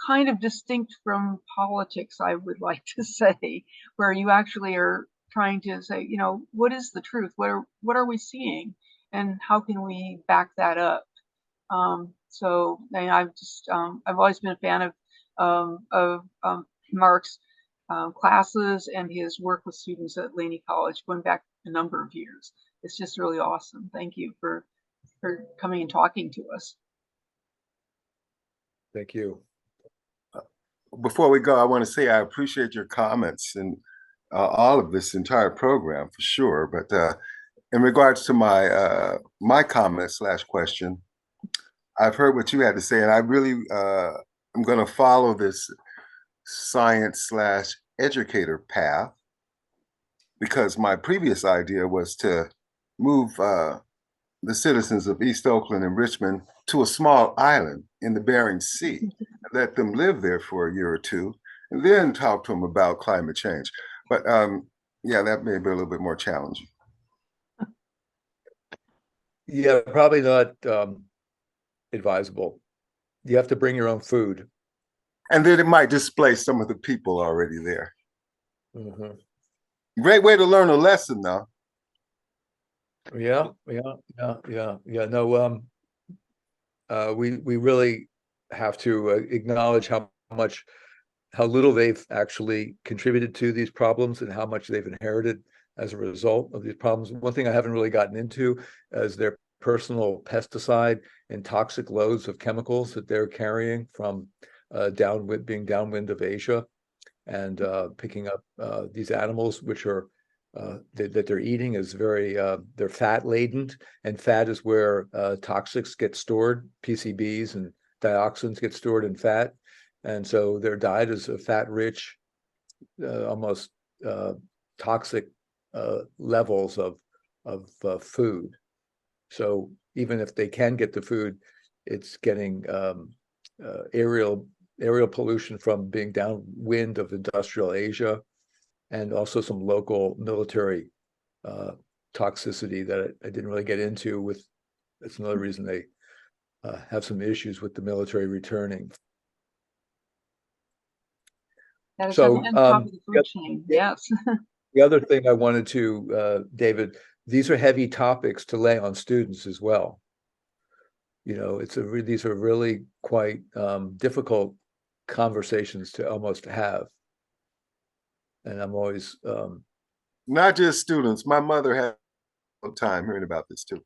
Speaker 4: kind of distinct from politics, I would like to say, where you actually are trying to say, what is the truth? What are we seeing, and how can we back that up? So I've always been a fan of Mark's classes and his work with students at Laney College, going back a number of years. It's just really awesome. Thank you for coming and talking to us.
Speaker 6: Thank you.
Speaker 13: Before we go, I want to say I appreciate your comments and all of this entire program for sure. But in regards to my comment / question, I've heard what you had to say, and I really am going to follow this science / educator path, because my previous idea was to move the citizens of East Oakland and Richmond to a small island in the Bering Sea, let them live there for a year or two, and then talk to them about climate change. But yeah, that may be a little bit more challenging.
Speaker 6: Yeah, probably not advisable. You have to bring your own food.
Speaker 13: And then it might displace some of the people already there.
Speaker 6: Mm-hmm.
Speaker 13: Great way to learn a lesson, though.
Speaker 6: Yeah. No, we really have to acknowledge how little they've actually contributed to these problems and how much they've inherited as a result of these problems. One thing I haven't really gotten into is their personal pesticide and toxic loads of chemicals that they're carrying from being downwind of Asia, and picking up these animals, which are that they're eating is very they're fat laden, and fat is where toxics get stored. PCBs and dioxins get stored in fat, and so their diet is a fat-rich, almost toxic levels of food. So even if they can get the food, it's getting aerial pollution from being downwind of industrial Asia, and also some local military toxicity that I didn't really get into. That's another reason they have some issues with the military returning.
Speaker 4: That is on the top of the food chain. Yes.
Speaker 6: The other thing I wanted to, David, these are heavy topics to lay on students as well. These are really quite difficult conversations to almost have. And I'm always
Speaker 13: not just students. My mother had a time hearing about this too.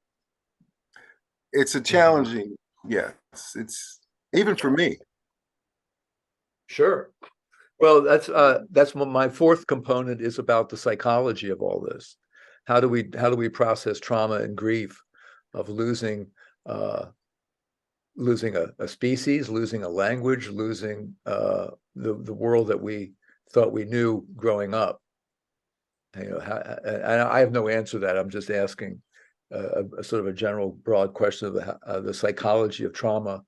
Speaker 13: It's a challenging, yes. It's even for me.
Speaker 6: Sure. Well, that's what my fourth component is about, the psychology of all this. How do we process trauma and grief of losing a species, losing a language, losing the world that we thought we knew growing up? And I have no answer to that. I'm just asking a sort of a general, broad question of the psychology of trauma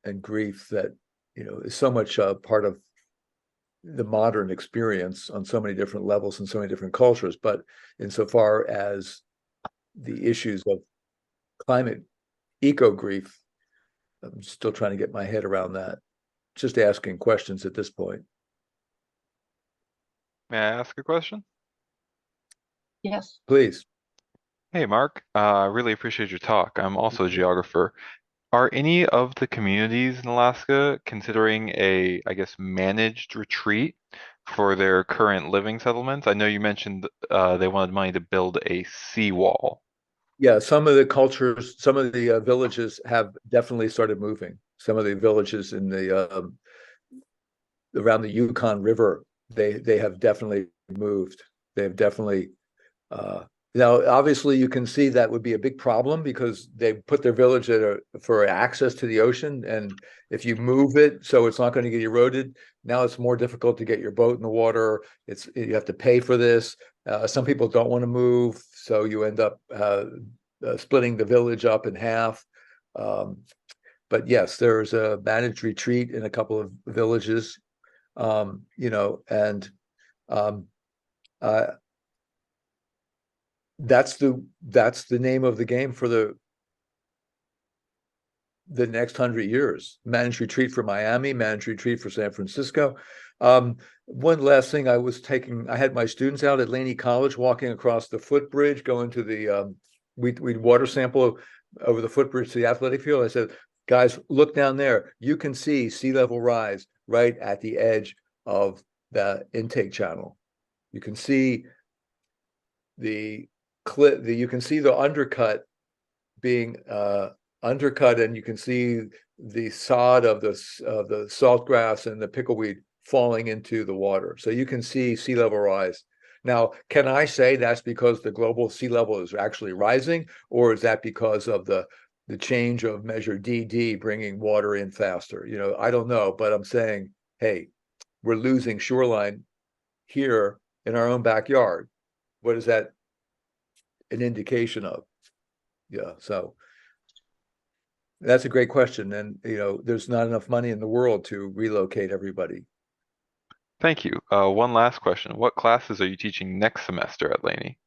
Speaker 6: and grief that is so much part of the modern experience on so many different levels and so many different cultures. But insofar as the issues of climate eco grief, I'm still trying to get my head around that. Just asking questions at this point.
Speaker 14: May I ask a question?
Speaker 4: Yes.
Speaker 6: Please.
Speaker 14: Hey, Mark. I really appreciate your talk. I'm also a geographer. Are any of the communities in Alaska considering a, I guess, managed retreat for their current living settlements? I know you mentioned they wanted money to build a seawall.
Speaker 6: Yeah, some of the cultures, some of the villages have definitely started moving. Some of the villages in the around the Yukon River, they have definitely moved. They have definitely now, obviously, you can see that would be a big problem because they put their village for access to the ocean, and if you move it so it's not going to get eroded, now it's more difficult to get your boat in the water. You have to pay for this. Some people don't want to move, so you end up splitting the village up in half. But yes, there's a managed retreat in a couple of villages, and uh, that's the name of the game for the next 100 years. Managed retreat for Miami, managed retreat for San Francisco. One last thing, I had my students out at Laney College walking across the footbridge, going to the we'd water sample over the footbridge to the athletic field. I said, guys, look down there. You can see sea level rise right at the edge of the intake channel. You can see the you can see the undercut being undercut, and you can see the sod of the saltgrass and the pickleweed falling into the water. So you can see sea level rise. Now, can I say that's because the global sea level is actually rising, or is that because of the change of measure DD bringing water in faster? I don't know, but I'm saying, hey, we're losing shoreline here in our own backyard. What is that an indication of? Yeah, so that's a great question. And, there's not enough money in the world to relocate everybody.
Speaker 14: Thank you. One last question. What classes are you teaching next semester at Laney?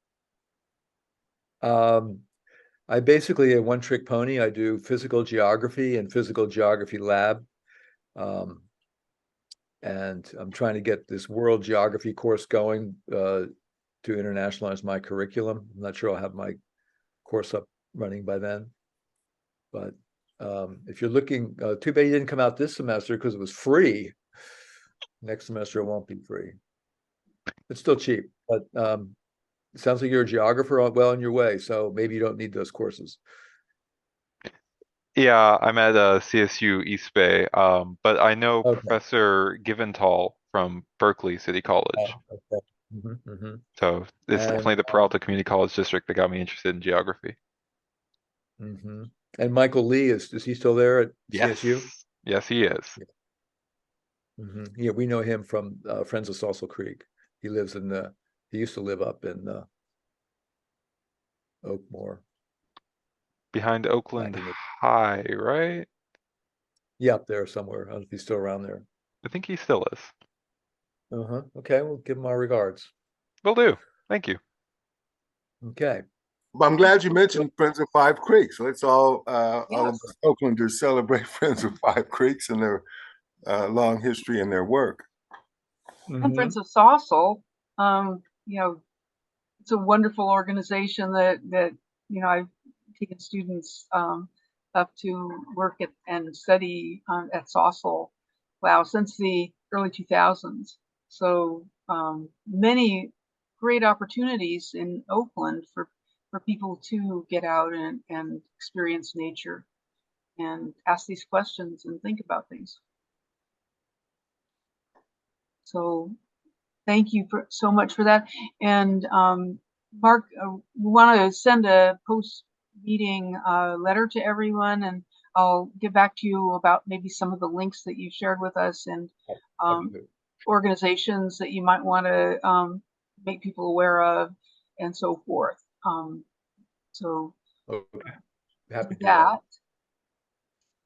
Speaker 6: I basically a one-trick pony. I do physical geography and physical geography lab. And I'm trying to get this world geography course going to internationalize my curriculum. I'm not sure I'll have my course up running by then. But if you're looking, too bad you didn't come out this semester because it was free. Next semester it won't be free. It's still cheap, but it sounds like you're a geographer well on your way, so maybe you don't need those courses.
Speaker 14: Yeah, I'm at CSU East Bay, but I know
Speaker 6: Okay.
Speaker 14: Professor Giventhal from Berkeley City College.
Speaker 6: Okay. Mm-hmm.
Speaker 14: So it's definitely the Peralta Community College District that got me interested in geography.
Speaker 6: Mm-hmm. And Michael Lee, is he still there at CSU?
Speaker 14: Yes, he is.
Speaker 6: Mm-hmm. Yeah, we know him from Friends of Salsal Creek. He used to live up in Oakmore.
Speaker 14: Behind Oakland High, right?
Speaker 6: Yeah, up there somewhere. I don't know if he's still around there.
Speaker 14: I think he still is.
Speaker 6: Uh-huh. Okay, we'll give him our regards.
Speaker 14: Will do. Thank you.
Speaker 6: Okay.
Speaker 13: But I'm glad you mentioned Friends of Five Creeks. Let's all of us Oaklanders celebrate Friends of Five Creeks and their long history and their work.
Speaker 4: And Friends of Salsal, it's a wonderful organization that I've taken students up to work at and study at Salsal. Wow, since the early 2000s. So many great opportunities in Oakland for people to get out and experience nature and ask these questions and think about things. So thank you so much for that. And Mark, we want to send a post-meeting letter to everyone, and I'll get back to you about maybe some of the links that you shared with us and organizations that you might want to make people aware of and so forth. So
Speaker 6: happy to do
Speaker 4: that.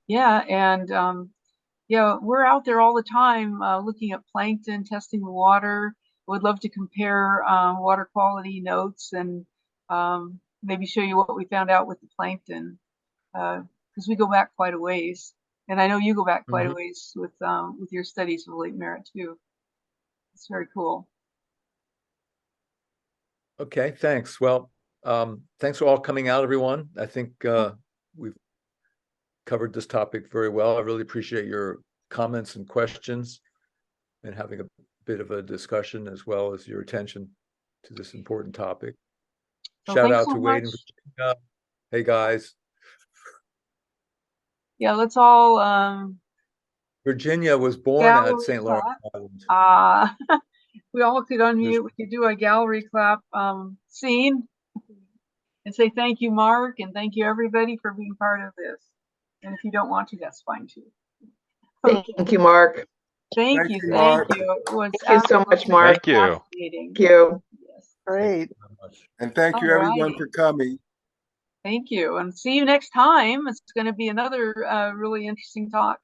Speaker 4: Yeah, and yeah, we're out there all the time looking at plankton, testing the water. Would love to compare water quality notes and maybe show you what we found out with the plankton, because we go back quite a ways, and I know you go back quite a ways with your studies of Lake Merritt too. It's very cool.
Speaker 6: Okay, thanks. Well, thanks for all coming out, everyone. I think we've covered this topic very well. I really appreciate your comments and questions and having a bit of a discussion as well as your attention to this important topic.
Speaker 4: So
Speaker 6: Shout
Speaker 4: thanks
Speaker 6: out
Speaker 4: so
Speaker 6: to Wade
Speaker 4: much.
Speaker 6: and Virginia. Hey guys.
Speaker 4: Yeah, let's all
Speaker 6: Virginia was born at
Speaker 4: gallery
Speaker 6: St. Lawrence
Speaker 4: clap.
Speaker 6: Island.
Speaker 4: We all could unmute. We could do a gallery clap scene and say thank you, Mark, and thank you everybody for being part of this. And if you don't want to, that's fine too.
Speaker 15: Okay. Thank you, Mark.
Speaker 4: Thank you. Thank you. It was
Speaker 15: Thank you so much, Mark.
Speaker 14: Thank you.
Speaker 4: Fascinating.
Speaker 15: Thank you.
Speaker 4: Yes.
Speaker 3: Great.
Speaker 13: And thank you, everyone, for coming.
Speaker 4: Thank you. And see you next time. It's going to be another really interesting talk.